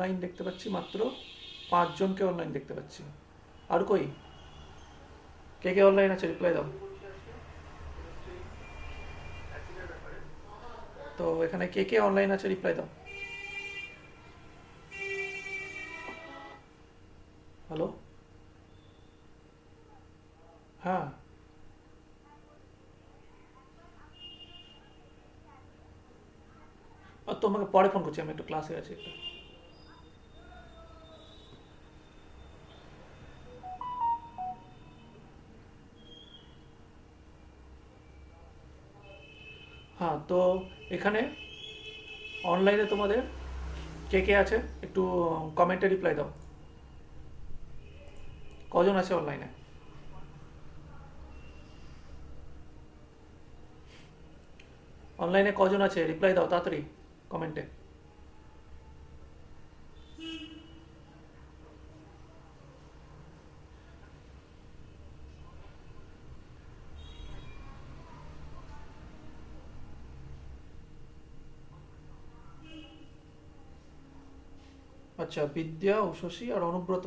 Online দেখতে পাচ্ছি মাত্র 5 জনকে অনলাইন দেখতে পাচ্ছি। আর কই, কে কে অনলাইন আছে রিপ্লাই দাও। তো এখানে কে কে অনলাইন আছে রিপ্লাই দাও। হ্যালো। হ্যাঁ। আর তোমাকে পরে ফোন করছি, আমি একটু ক্লাসে আছি একটা। হ্যাঁ, তো এখানে অনলাইনে তোমাদের কে কে আছে একটু কমেন্টে রিপ্লাই দাও। কজন আছে অনলাইনে? অনলাইনে কজন আছে রিপ্লাই দাও তাড়াতাড়ি কমেন্টে। আচ্ছা, বিদ্যা, উষসী আর অনুব্রত।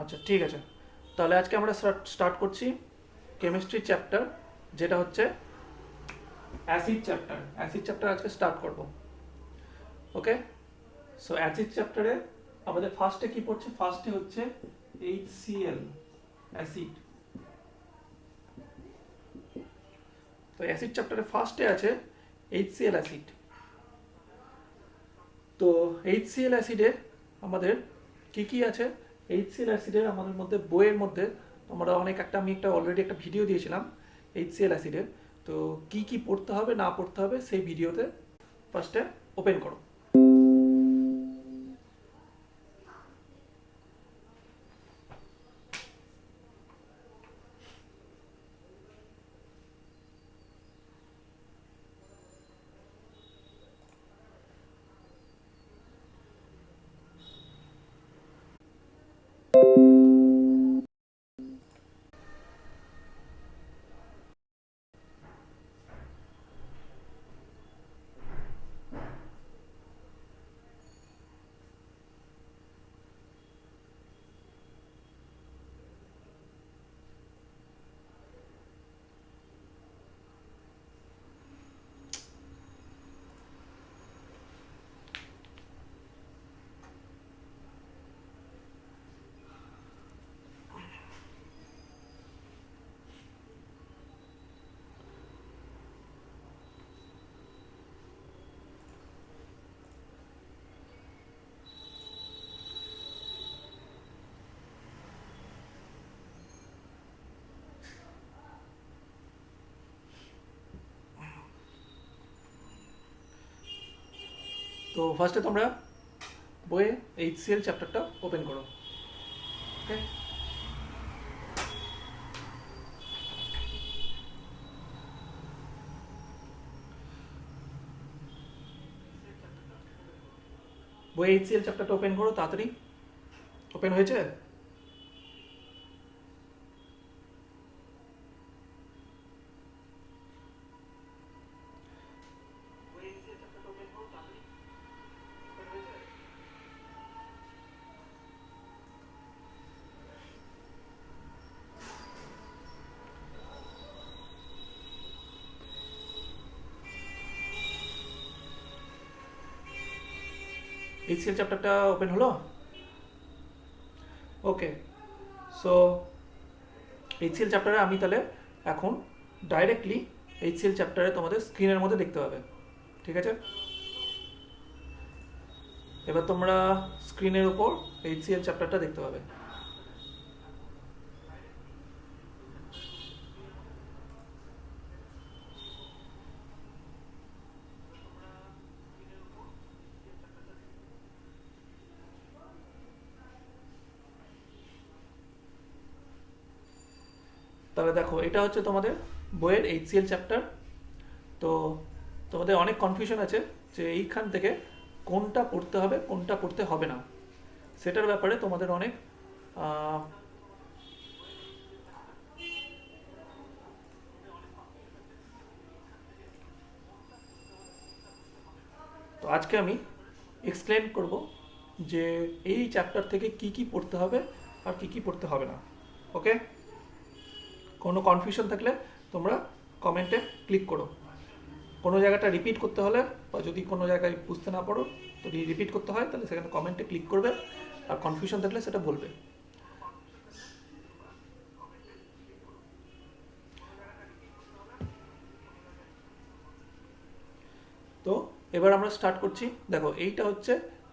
আচ্ছা ঠিক আছে, তাহলে আজকে আমরা স্টার্ট করছি কেমিস্ট্রি চ্যাপ্টার, যেটা হচ্ছে অ্যাসিড চ্যাপ্টার আজকে স্টার্ট করব। ওকে, সো অ্যাসিড চ্যাপ্টারে আমাদের ফার্স্টে কি পড়ছে, ফার্স্টে হচ্ছে HCl অ্যাসিড। তো অ্যাসিড চ্যাপ্টারে ফার্স্টে আছে HCl অ্যাসিড। তো HCl অ্যাসিডে আমাদের কি কি আছে, HCl অ্যাসিডের আমাদের মধ্যে বইয়ের মধ্যে আমরা আমি একটা অলরেডি একটা ভিডিও দিয়েছিলাম HCl অ্যাসিডের। তো কি কি পড়তে হবে না পড়তে হবে সেই ভিডিওতে ফার্স্টে ওপেন করো। তো ফার্স্টে তোমরা বইয়ে HCl চ্যাপ্টারটা ওপেন করো। ওকে, বইয়ে HCl চ্যাপ্টারটা ওপেন করো তাড়াতাড়ি। ওপেন হয়েছে? HCl চ্যাপ্টারটা ওপেন হলো? ওকে, সো HCl চ্যাপ্টারে আমি তাহলে এখন ডাইরেক্টলি HCl চ্যাপ্টারে তোমাদের স্ক্রিনের মধ্যে দেখতে পাবে। ঠিক আছে, এবার তোমরা স্ক্রিনের উপর HCl চ্যাপ্টারটা দেখতে পাবে। তাহলে দেখো, এটা হচ্ছে তোমাদের বইয়ের HCl চ্যাপ্টার। তো তোমাদের অনেক কনফিউশন আছে যে এইখান থেকে কোনটা পড়তে হবে কোনটা পড়তে হবে না, সেটার ব্যাপারে তোমাদের অনেক আহ, তো আজকে আমি এক্সপ্লেন করব যে এই চ্যাপ্টার থেকে কি কি পড়তে হবে আর কি কি পড়তে হবে না। ওকে, কোনো কনফিউশন থাকলে তোমরা কমেন্টে ক্লিক করো। কোনো জায়গাটা রিপিট করতে হলে বা যদি কোনো জায়গায় বুঝতে না পারো তো রিপিট করতে হয়, তাহলে সেখানে কমেন্টে ক্লিক করবে, আর কনফিউশন থাকলে সেটা বলবে। তো এবার আমরা স্টার্ট করছি। দেখো, এইটা হচ্ছে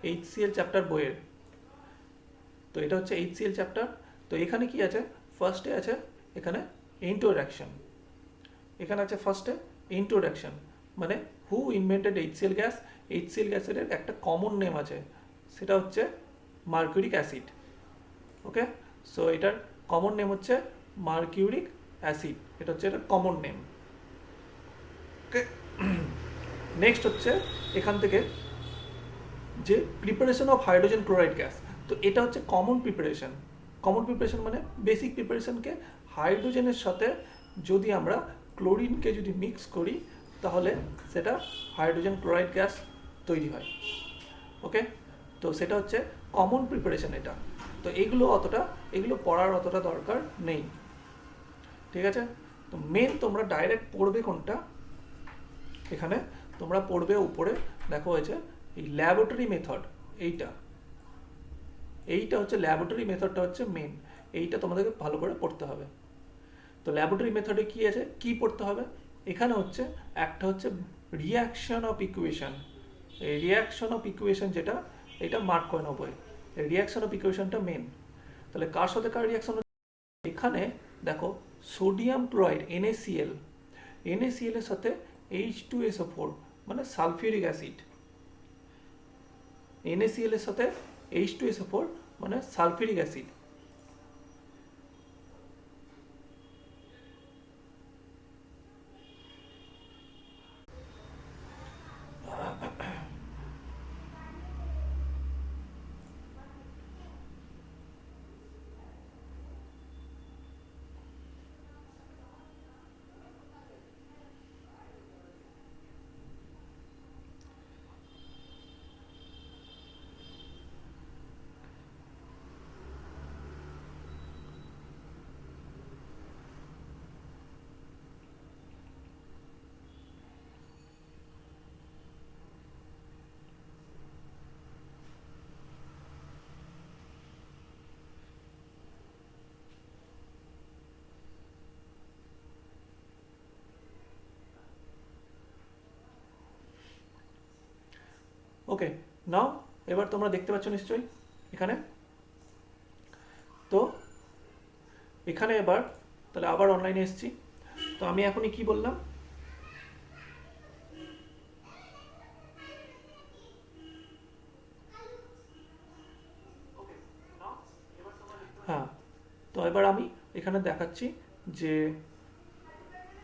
এইচসিএল চ্যাপ্টার বইয়ের। তো এটা হচ্ছে এইচসিএল চ্যাপ্টার। তো এখানে কি আছে, ফার্স্টে আছে এখানে ইন্ট্রোডাকশন। এখানে আছে ফার্স্টে ইন্ট্রোডাকশন, মানে হু ইনভেন্টেড এইচসিএল গ্যাস। এইচসিএল গ্যাসের একটা কমন নেম আছে, সেটা হচ্ছে মার্কিউরিক অ্যাসিড। ওকে, সো এটার কমন নেম হচ্ছে মার্কিউরিক অ্যাসিড, এটা হচ্ছে এটার কমন নেম। ওকে, নেক্সট হচ্ছে এখান থেকে যে preparation of hydrogen chloride gas. তো এটা হচ্ছে কমন প্রিপারেশন। কমন প্রিপারেশন মানে বেসিক প্রিপারেশনকে হাইড্রোজেনের সাথে যদি আমরা ক্লোরিনকে যদি মিক্স করি তাহলে সেটা হাইড্রোজেন ক্লোরাইড গ্যাস তৈরি হয়। ওকে, তো সেটা হচ্ছে কমন প্রিপারেশন এটা। তো এগুলো পড়ার অতটা দরকার নেই, ঠিক আছে। তো মেন তোমরা ডাইরেক্ট পড়বে কোনটা, এখানে তোমরা পড়বে উপরে দেখো হয়েছে এই ল্যাবরেটরি মেথড। এইটা এইটা হচ্ছে ল্যাবরেটরি মেথডটা হচ্ছে মেন, এইটা তোমাদেরকে ভালো করে পড়তে হবে। তো ল্যাবরেটরি মেথডে কি আছে, কি পড়তে হবে, এখানে হচ্ছে একটা হচ্ছে রিয়াকশন অফ ইকুয়েশন। এই রিয়াকশন অফ ইকুয়েশন যেটা, এটা মার্ক করে নেবো। এই রিয়াকশন অফ ইকুয়েশনটা মেন। তাহলে কার সাথে কার রিয়াকশন, এখানে দেখো সোডিয়াম ক্লোরাইড NaCl, NaCl এর সাথে H2SO4 মানে সালফিউরিক অ্যাসিড। NaCl এর সাথে H2SO4 মানে সালফিউরিক অ্যাসিড। ওকে, নাও এবার তোমরা দেখতে পাচ্ছ নিশ্চয়ই এখানে। তো এখানে এবার তাহলে আবার অনলাইনে এসেছি। তো আমি এখনই কি বললাম, হ্যাঁ, তো এবার আমি এখানে দেখাচ্ছি যে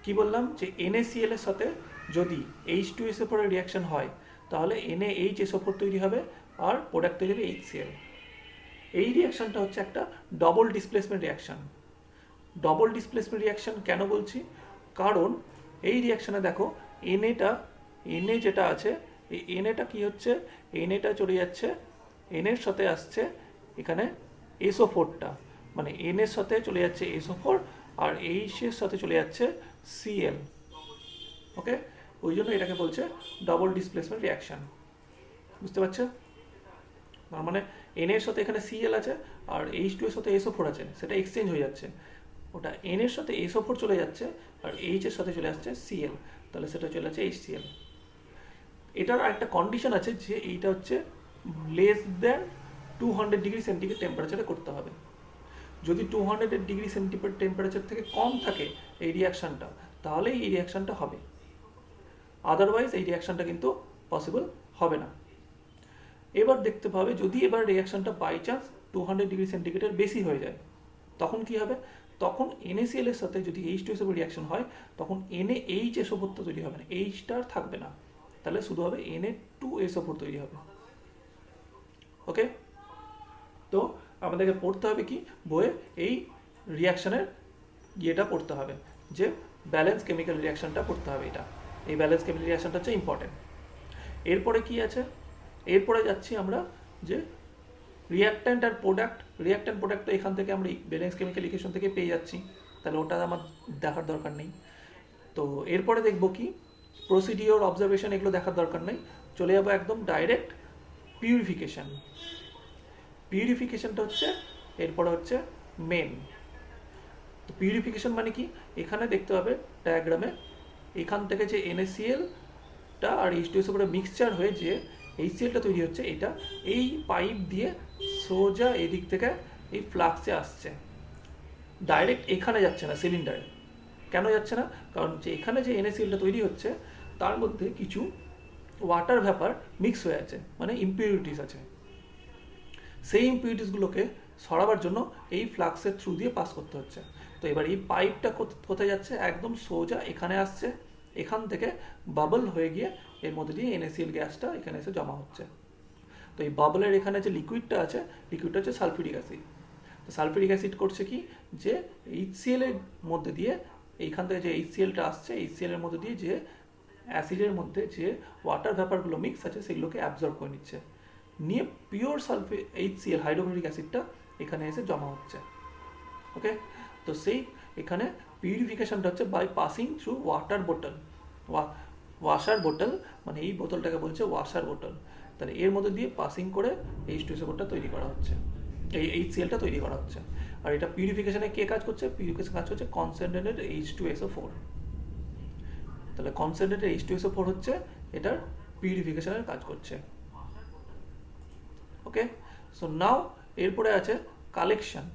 কি বললাম, যে NaCl এর সাথে যদি H2SO4 এর রিয়াকশন হয় তাহলে NaHSO4 তৈরি হবে আর প্রোডাক্ট তৈরি হবে HCl। এই রিয়াকশনটা হচ্ছে একটা double displacement reaction. Double displacement reaction কেন বলছি, কারণ এই রিয়াকশনে দেখো এনএটা, এনএ যেটা আছে এই এনএটা কি হচ্ছে, এনএটা চলে যাচ্ছে, এনের সাথে আসছে এখানে SO4টা, মানে এন এর সাথে চলে যাচ্ছে SO4 আর এইচ এর সাথে চলে যাচ্ছে Cl। ওকে, ওই জন্য এটাকে বলছে ডবল ডিসপ্লেসমেন্ট রিয়াকশন। বুঝতে পারছো, তার মানে এন এর সাথে এখানে Cl আছে আর H2 এর সাথে SO4 আছে, সেটা এক্সচেঞ্জ হয়ে যাচ্ছে। ওটা এন এর সাথে SO4 চলে যাচ্ছে আর এইচ এর সাথে চলে আসছে Cl, তাহলে সেটা চলে যাচ্ছে HCl। এটার একটা কন্ডিশন আছে যে এইটা হচ্ছে লেস দ্যান 200 ডিগ্রি সেন্টিগ্রেড টেম্পারেচারে করতে হবে। যদি 200 ডিগ্রি সেন্টিগ্রেড টেম্পারেচার থেকে কম থাকে এই রিয়াকশানটা, তাহলে এই রিয়াকশানটা হবে, আদারওয়াইজ এই রিয়াকশানটা কিন্তু পসিবল হবে না। এবার দেখতে পাবে যদি এবার রিয়াকশানটা বাই চান্স 200 ডিগ্রি সেন্টিগ্রেডের বেশি হয়ে যায়, তখন কি হবে, তখন NaCl এর সাথে যদি H2SO4 রিয়াকশন হয় তখন NaHSO4 তৈরি হবে না, Hটা আর থাকবে না, তাহলে শুধু হবে Na2SO4 তৈরি হবে। ওকে, তো আমাদেরকে পড়তে হবে কি বইয়ে এই রিয়াকশনের ইয়েটা পড়তে হবে, যে ব্যালেন্স কেমিক্যাল রিয়াকশনটা পড়তে হবে। এটা এই ব্যালেন্স কেমিক্যাল রিয়াকশনটা হচ্ছে ইম্পর্টেন্ট। এরপরে কি আছে, এরপরে যাচ্ছি আমরা যে রিয়াক্ট্যান্ট আর প্রোডাক্ট। রিয়াক্ট্যান্ট প্রোডাক্ট তো এখান থেকে আমরা ব্যালেন্স কেমিক্যাল ইকুয়েশন থেকে পেয়ে যাচ্ছি, তাহলে ওটা আমার দেখার দরকার নেই। তো এরপরে দেখবো কি প্রসিডিওর, অবজারভেশন, এগুলো দেখার দরকার নেই। চলে যাবো একদম ডাইরেক্ট পিউরিফিকেশন। পিউরিফিকেশনটা হচ্ছে এরপরে হচ্ছে মেন। তো পিউরিফিকেশন মানে কি, এখানে দেখতে হবে ডায়াগ্রামে, এখান থেকে যে NaClটা আর H2SO করে মিক্সচার হয়ে যে HClটা তৈরি হচ্ছে, এটা এই পাইপ দিয়ে সোজা এদিক থেকে এই ফ্লাক্সে আসছে, ডাইরেক্ট এখানে যাচ্ছে না সিলিন্ডারে। কেন যাচ্ছে না? কারণ যে এখানে যে NaClটা তৈরি হচ্ছে তার মধ্যে কিছু ওয়াটার ভ্যাপার মিক্স হয়ে আছে, মানে ইম্পিউরিটিস আছে। সেই ইম্পিউরিটিসগুলোকে সরাবার জন্য এই ফ্লাক্সের থ্রু দিয়ে পাস করতে হচ্ছে। তো এবার এই পাইপটা কোথায় যাচ্ছে, একদম সোজা এখানে আসছে, এখান থেকে বাবল হয়ে গিয়ে এর মধ্যে দিয়ে NaCl গ্যাসটা এখানে এসে জমা হচ্ছে। তো এই বাবলের এখানে যে লিকুইডটা আছে, লিকুইডটা হচ্ছে সালফিউরিক অ্যাসিড। তো সালফিউরিক অ্যাসিড করছে কি, যে HCl এর মধ্যে দিয়ে, এইখান থেকে যে HClটা আসছে, HCl এর মধ্যে দিয়ে যে অ্যাসিডের মধ্যে যে ওয়াটার ভ্যাপারগুলো মিক্স আছে সেগুলোকে অ্যাবজর্ব করে নিচ্ছে, নিয়ে পিওর HCl হাইড্রোক্লোরিক অ্যাসিডটা এখানে এসে জমা হচ্ছে। ওকে, তো সেই এখানে পিউরিফিকেশনটা হচ্ছে বাই পাসিং থ্রু ওয়াটার বোতল। ওয়াশার বোতল মানে এই বোতলটাকে বলছে ওয়াশার বোতল। তাহলে এর মধ্যে দিয়ে পাসিং করে H2SO4টা তৈরি করা হচ্ছে, এই HClটা তৈরি করা হচ্ছে। আর এটা পিউরিফিকেশনে কে কাজ করছে? পিউরিফিকেশন কাজ করছে কনসেন্ট্রেটেড H2SO4। তাহলে কনসেন্ট্রেটেড H2SO4 হচ্ছে এটার পিউরিফিকেশনের কাজ করছে। ওকে, সো নাও এরপরে আছে কালেকশন।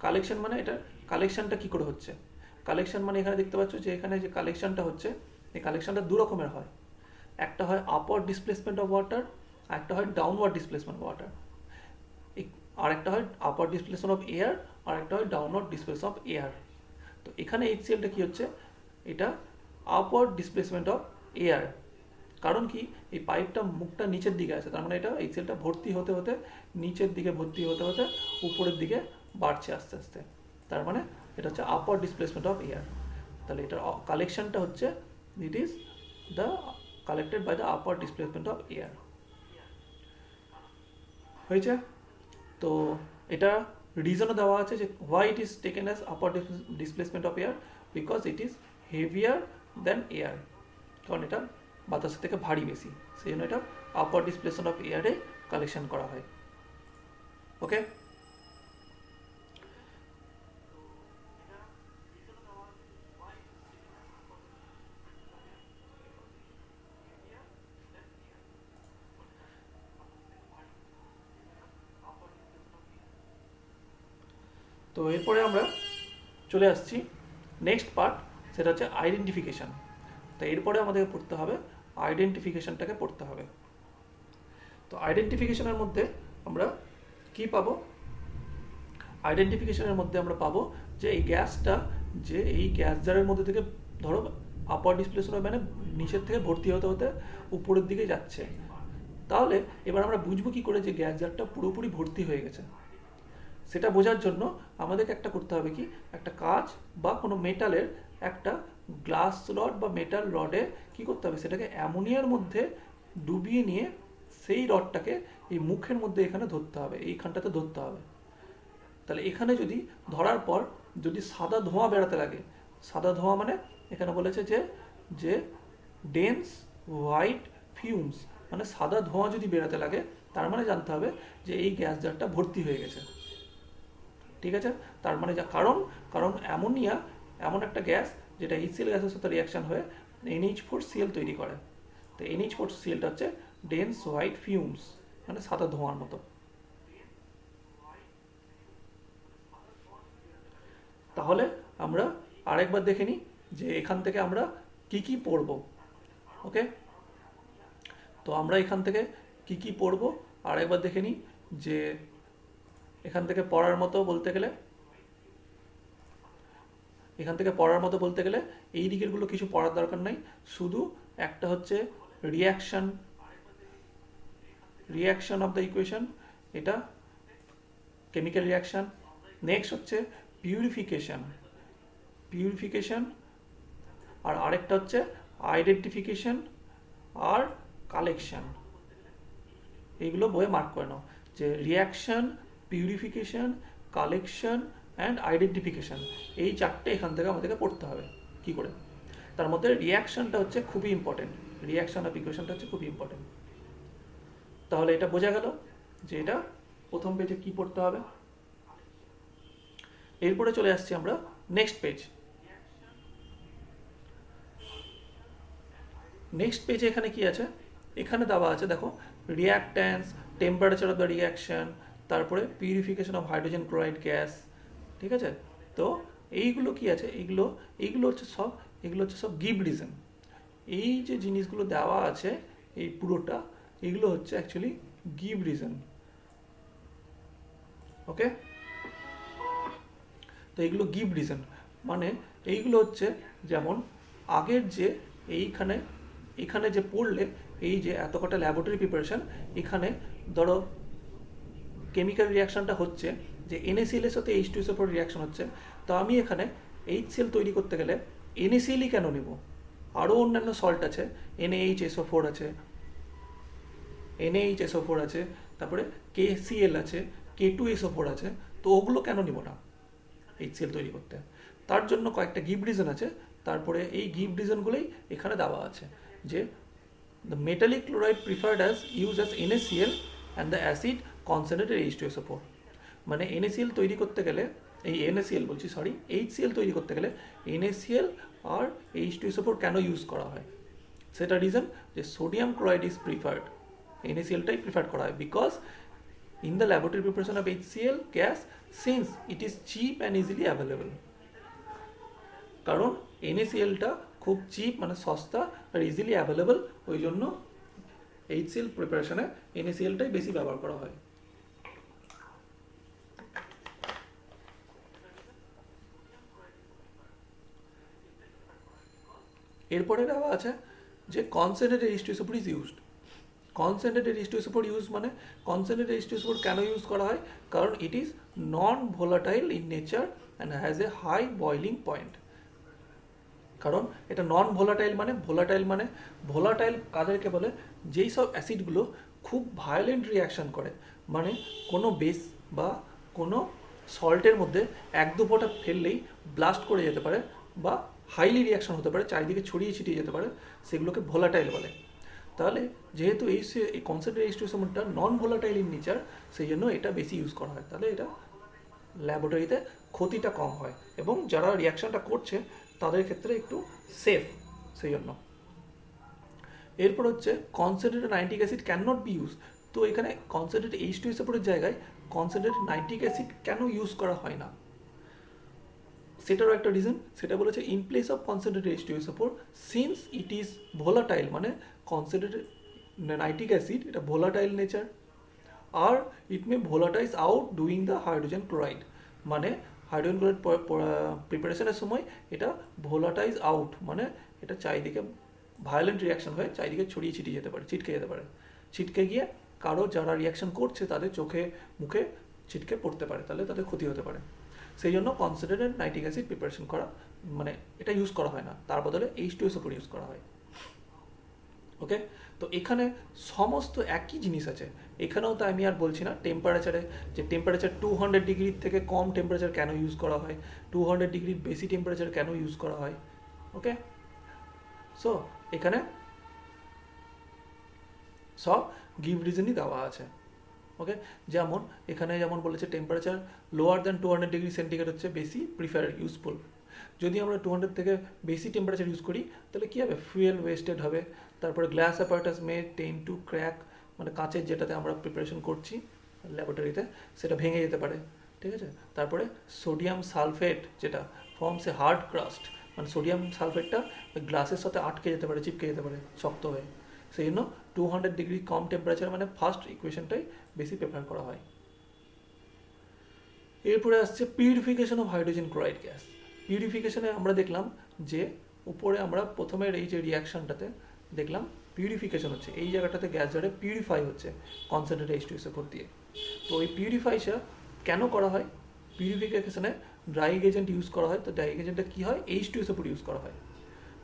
কালেকশন মানে এটা কালেকশনটা কি করে হচ্ছে? কালেকশন মানে এখানে দেখতে পাচ্ছ যে এখানে যে কালেকশনটা হচ্ছে, এই কালেকশনটা দু রকমের হয়। একটা হয় আপওয়ার্ড ডিসপ্লেসমেন্ট অফ ওয়াটার, আর একটা হয় ডাউনওয়ার্ড ডিসপ্লেসমেন্ট অফ ওয়াটার। আর একটা হয় আপওয়ার্ড ডিসপ্লেসমেন্ট অফ এয়ার, আর একটা হয় ডাউনওয়ার্ড ডিসপ্লেসমেন্ট অফ এয়ার। তো এখানে HClটা কি হচ্ছে, এটা আপওয়ার্ড ডিসপ্লেসমেন্ট অফ এয়ার। কারণ কি, এই পাইপটা মুখটা নিচের দিকে আছে, তার মানে এটা HClটা ভর্তি হতে হতে নিচের দিকে ভর্তি হতে হতে উপরের দিকে বাড়ছে আস্তে আস্তে, তার মানে এটা হচ্ছে আপওয়ার্ড ডিসপ্লেসমেন্ট অফ এয়ার। তাহলে এটার কালেকশনটা হচ্ছে it is the collected by the upward displacement of air. হয়েছে? তো এটা রিজনও দেওয়া আছে যে why it is taken as upward displacement of air, because it is heavier than air. কারণ এটা বাতাসের থেকে ভারী বেশি, সেই জন্য এটা আপওয়ার্ড ডিসপ্লেসমেন্ট অফ এয়ারে কালেকশন করা হয়। ওকে, তো এরপরে আমরা চলে আসছি নেক্সট পার্ট, সেটা হচ্ছে আইডেন্টিফিকেশান। তো এরপরে আমাদেরকে পড়তে হবে আইডেন্টিফিকেশানটাকে পড়তে হবে। তো আইডেন্টিফিকেশানের মধ্যে আমরা কি পাবো? আইডেন্টিফিকেশানের মধ্যে আমরা পাবো যে এই গ্যাসটা, যে এই গ্যাস জারের মধ্যে থেকে ধরো আপার ডিসপ্লেসমেন্ট মানে নিচের থেকে ভর্তি হতে হতে উপরের দিকে যাচ্ছে, তাহলে এবার আমরা বুঝবো কি করে যে গ্যাস জারটা পুরোপুরি ভর্তি হয়ে গেছে? সেটা বোঝার জন্য আমাদেরকে একটা করতে হবে কি, একটা কাঁচ বা কোনো মেটালের একটা গ্লাস রড বা মেটাল রডে কি করতে হবে, সেটাকে অ্যামোনিয়ার মধ্যে ডুবিয়ে নিয়ে সেই রডটাকে এই মুখের মধ্যে এখানে ধরতে হবে, এইখানটাতে ধরতে হবে। তাহলে এখানে যদি ধরার পর যদি সাদা ধোঁয়া বেরোতে লাগে, সাদা ধোঁয়া মানে এখানে বলেছে যে যে ডেন্স হোয়াইট ফিউমস, মানে সাদা ধোঁয়া যদি বেরোতে লাগে, তার মানে জানতে হবে যে এই গ্যাস জারটা ভর্তি হয়ে গেছে। ঠিক আছে, তার মানে যা কারণ, কারণ অ্যামোনিয়া এমন একটা গ্যাস যেটা HCl গ্যাসের সাথে রিয়াকশন হয়ে NH4Cl তৈরি করে। তো NH4Clটা হচ্ছে ডেন্স হোয়াইট ফিউমস, মানে সাদা ধোঁয়ার মতো। তাহলে আমরা আরেকবার দেখে নিই যে এখান থেকে আমরা কি কি পড়ব। ওকে, তো আমরা এখান থেকে কি কি পড়ব আরেকবার দেখে নিই। যে এখান থেকে পড়ার মতো বলতে গেলে, এখান থেকে পড়ার মতো বলতে গেলে এই দিকেরগুলো কিছু পড়ার দরকার নাই, শুধু একটা হচ্ছে রিয়াকশন অফ দ্য ইকুয়েশন, এটা কেমিক্যাল রিয়াকশান। নেক্সট হচ্ছে পিউরিফিকেশন, পিউরিফিকেশন। আর আরেকটা হচ্ছে আইডেন্টিফিকেশন আর কালেকশন। এইগুলো বইয়ে মার্ক করে নাও যে reaction, purification, collection and identification, এই চারটে এখান থেকে আমাদেরকে পড়তে হবে কি করে। তার মধ্যে রিয়াকশনটা হচ্ছে খুবই ইম্পর্টেন্ট, রিয়াকশন আর পিউরিফিকেশনটা হচ্ছে খুবই ইম্পর্টেন্ট। তাহলে এটা বোঝা গেল যে এটা প্রথম পেজে কি পড়তে হবে। এরপরে চলে আসছি আমরা নেক্সট পেজ। নেক্সট পেজে এখানে কি আছে, এখানে দেওয়া আছে দেখো reactants, temperature of the reaction, তারপরে purification of hydrogen chloride gas. ঠিক আছে, তো এইগুলো কি আছে, এইগুলো এইগুলো হচ্ছে সব, এগুলো হচ্ছে সব গিভ রিজন। এই যে জিনিসগুলো দেওয়া আছে এই পুরোটা, এগুলো হচ্ছে অ্যাকচুয়ালি গিভ রিজন। ওকে, তো এইগুলো গিভ রিজন মানে এইগুলো হচ্ছে যেমন আগের যে এইখানে এখানে যে পড়লে এই যে এত কটা ল্যাবরেটরি প্রিপারেশন, এখানে ধরো কেমিক্যাল রিয়াকশনটা হচ্ছে যে NaCl এর সাথে H2SO4 রিয়াকশন হচ্ছে, তো আমি এখানে HCl তৈরি করতে গেলে NaCl কেন নেব, আরও অন্যান্য সল্ট আছে, NaHSO4 আছে, NaHSO4 আছে, তারপরে KCl আছে, K2SO4 আছে, তো ওগুলো কেন নিব না HCl তৈরি করতে। তার জন্য কয়েকটা গিভ রিজন আছে, তারপরে এই গিভ রিজনগুলোই এখানে দেওয়া আছে যে the metallic chloride preferred as used as NaCl and the acid concentrated H2SO4, মানে NaCl তৈরি করতে গেলে এই NaCl বলছি সরি HCl তৈরি করতে গেলে NaCl আর H2SO4 কেন ইউজ করা হয়, সেটা রিজন যে সোডিয়াম ক্লোরাইড ইজ প্রিফার্ড, NaClটাই প্রিফার করা হয় because in the laboratory preparation of HCl gas since it is cheap and easily available, কারণ NaClটা খুব চিপ মানে সস্তা আর ইজিলি অ্যাভেলেবল, ওই জন্য HCl প্রিপারেশনে NaClটাই বেশি ব্যবহার করা হয়। এরপরে দেওয়া আছে যে concentrated H2SO4 is used. Concentrated H2SO4 use মানে কনসেন্ট্রেটেড H2SO4 কেন ইউজ করা হয়, কারণ it is non volatile in nature and has a high boiling point. কারণ এটা নন ভোলাটাইল মানে ভোলাটাইল কাদেরকে বলে, যেই সব অ্যাসিডগুলো খুব ভায়োলেন্ট রিয়াকশান করে, মানে কোনো বেস বা কোনো সল্টের মধ্যে এক দু ফোঁটা ফেললেই ব্লাস্ট করে যেতে পারে বা হাইলি রিয়াকশন হতে পারে, চারিদিকে ছড়িয়ে ছিটিয়ে যেতে পারে, সেগুলোকে ভোলাটাইল বলে। তাহলে যেহেতু এই কনসেন্ট্রেটেড H2SO4টা নন ভোলাটাইল ইন নেচার, সেই জন্য এটা বেশি ইউজ করা হয়, তাহলে এটা ল্যাবরেটরিতে ক্ষতিটা কম হয় এবং যারা রিয়াকশানটা করছে তাদের ক্ষেত্রে একটু সেফ, সেই জন্য। এরপর হচ্ছে concentrated nitric acid can not be use, তো এখানে কনসেন্ট্রেটেড H2SO4 এর জায়গায় কনসেন্ট্রেটেড নাইট্রিক অ্যাসিড কেন ইউজ করা হয় না, সেটারও একটা রিজন, সেটা বলেছে in place of concentrated H2SO4 since it is volatile, মানে কনসেন্ট্রেটেড নাইট্রিক অ্যাসিড এটা ভোলাটাইল নেচার, আর it may volatilize out doing the hydrogen chloride, মানে হাইড্রোজেন ক্লোরাইড প্রিপারেশনের সময় এটা ভোলাটাইজ আউট, মানে এটা চারিদিকে ভায়োলেন্ট রিয়াকশন হয়ে চারিদিকে ছড়িয়ে ছিটিয়ে যেতে পারে, ছিটকে যেতে পারে, ছিটকে গিয়ে কারো যারা রিয়াকশন করছে তাদের চোখে মুখে ছিটকে পড়তে পারে, তাহলে তাদের ক্ষতি হতে পারে। সেই জন্য কনসেন্ট্রেটেড নাইট্রিক অ্যাসিড প্রিপারেশন করা মানে এটা ইউজ করা হয় না, তার বদলে H2SO4 ইউজ করা হয়। ওকে, তো এখানে সমস্ত একই জিনিস আছে, এখানেও তো আমি আর বলছি না টেম্পারেচারে, যে টেম্পারেচার 200 ডিগ্রির থেকে কম টেম্পারেচার কেন ইউজ করা হয়, 200 ডিগ্রির বেশি টেম্পারেচার কেন ইউজ করা হয়। ওকে, সো এখানে সব গিভ রিজনই দেওয়া আছে। ওকে, যেমন এখানে যেমন বলেছে temperature lower than 200 degree centigrade হচ্ছে বেশি প্রিফার ইউজফুল, যদি আমরা 200 থেকে বেশি টেম্পারেচার ইউজ করি তাহলে কী হবে, ফুয়েল ওয়েস্টেড হবে, তারপরে গ্লাস অ্যাপারেটাস মে টেন টু ক্র্যাক, মানে কাঁচের যেটাতে আমরা প্রিপারেশন করছি ল্যাবরেটরিতে সেটা ভেঙে যেতে পারে, ঠিক আছে। তারপরে সোডিয়াম সালফেট যেটা ফর্মস এ হার্ড ক্রাস্ট, মানে সোডিয়াম সালফেটটা গ্লাসের সাথে আটকে যেতে পারে, চিপকে যেতে পারে শক্ত হয়ে, সেই জন্য 200 ডিগ্রি কম টেম্পারেচার মানে ফার্স্ট ইকুয়েশনটাই বেশি প্রেফার করা হয়। এরপরে আসছে purification of hydrogen chloride gas. পিউরিফিকেশনে আমরা দেখলাম যে উপরে আমরা প্রথমের এই যে রিয়াকশনটাতে দেখলাম পিউরিফিকেশন হচ্ছে, এই জায়গাটাতে গ্যাস জলে পিউরিফাই হচ্ছে কনসেন্ট্রেটেড H2SO4 দিয়ে, তো এই কেন করা হয়? পিউরিফিকেশনে ড্রাইং এজেন্ট ইউজ করা হয়। তো ড্রাইং এজেন্টটা কী হয়? H2SO4 ইউজ করা হয়।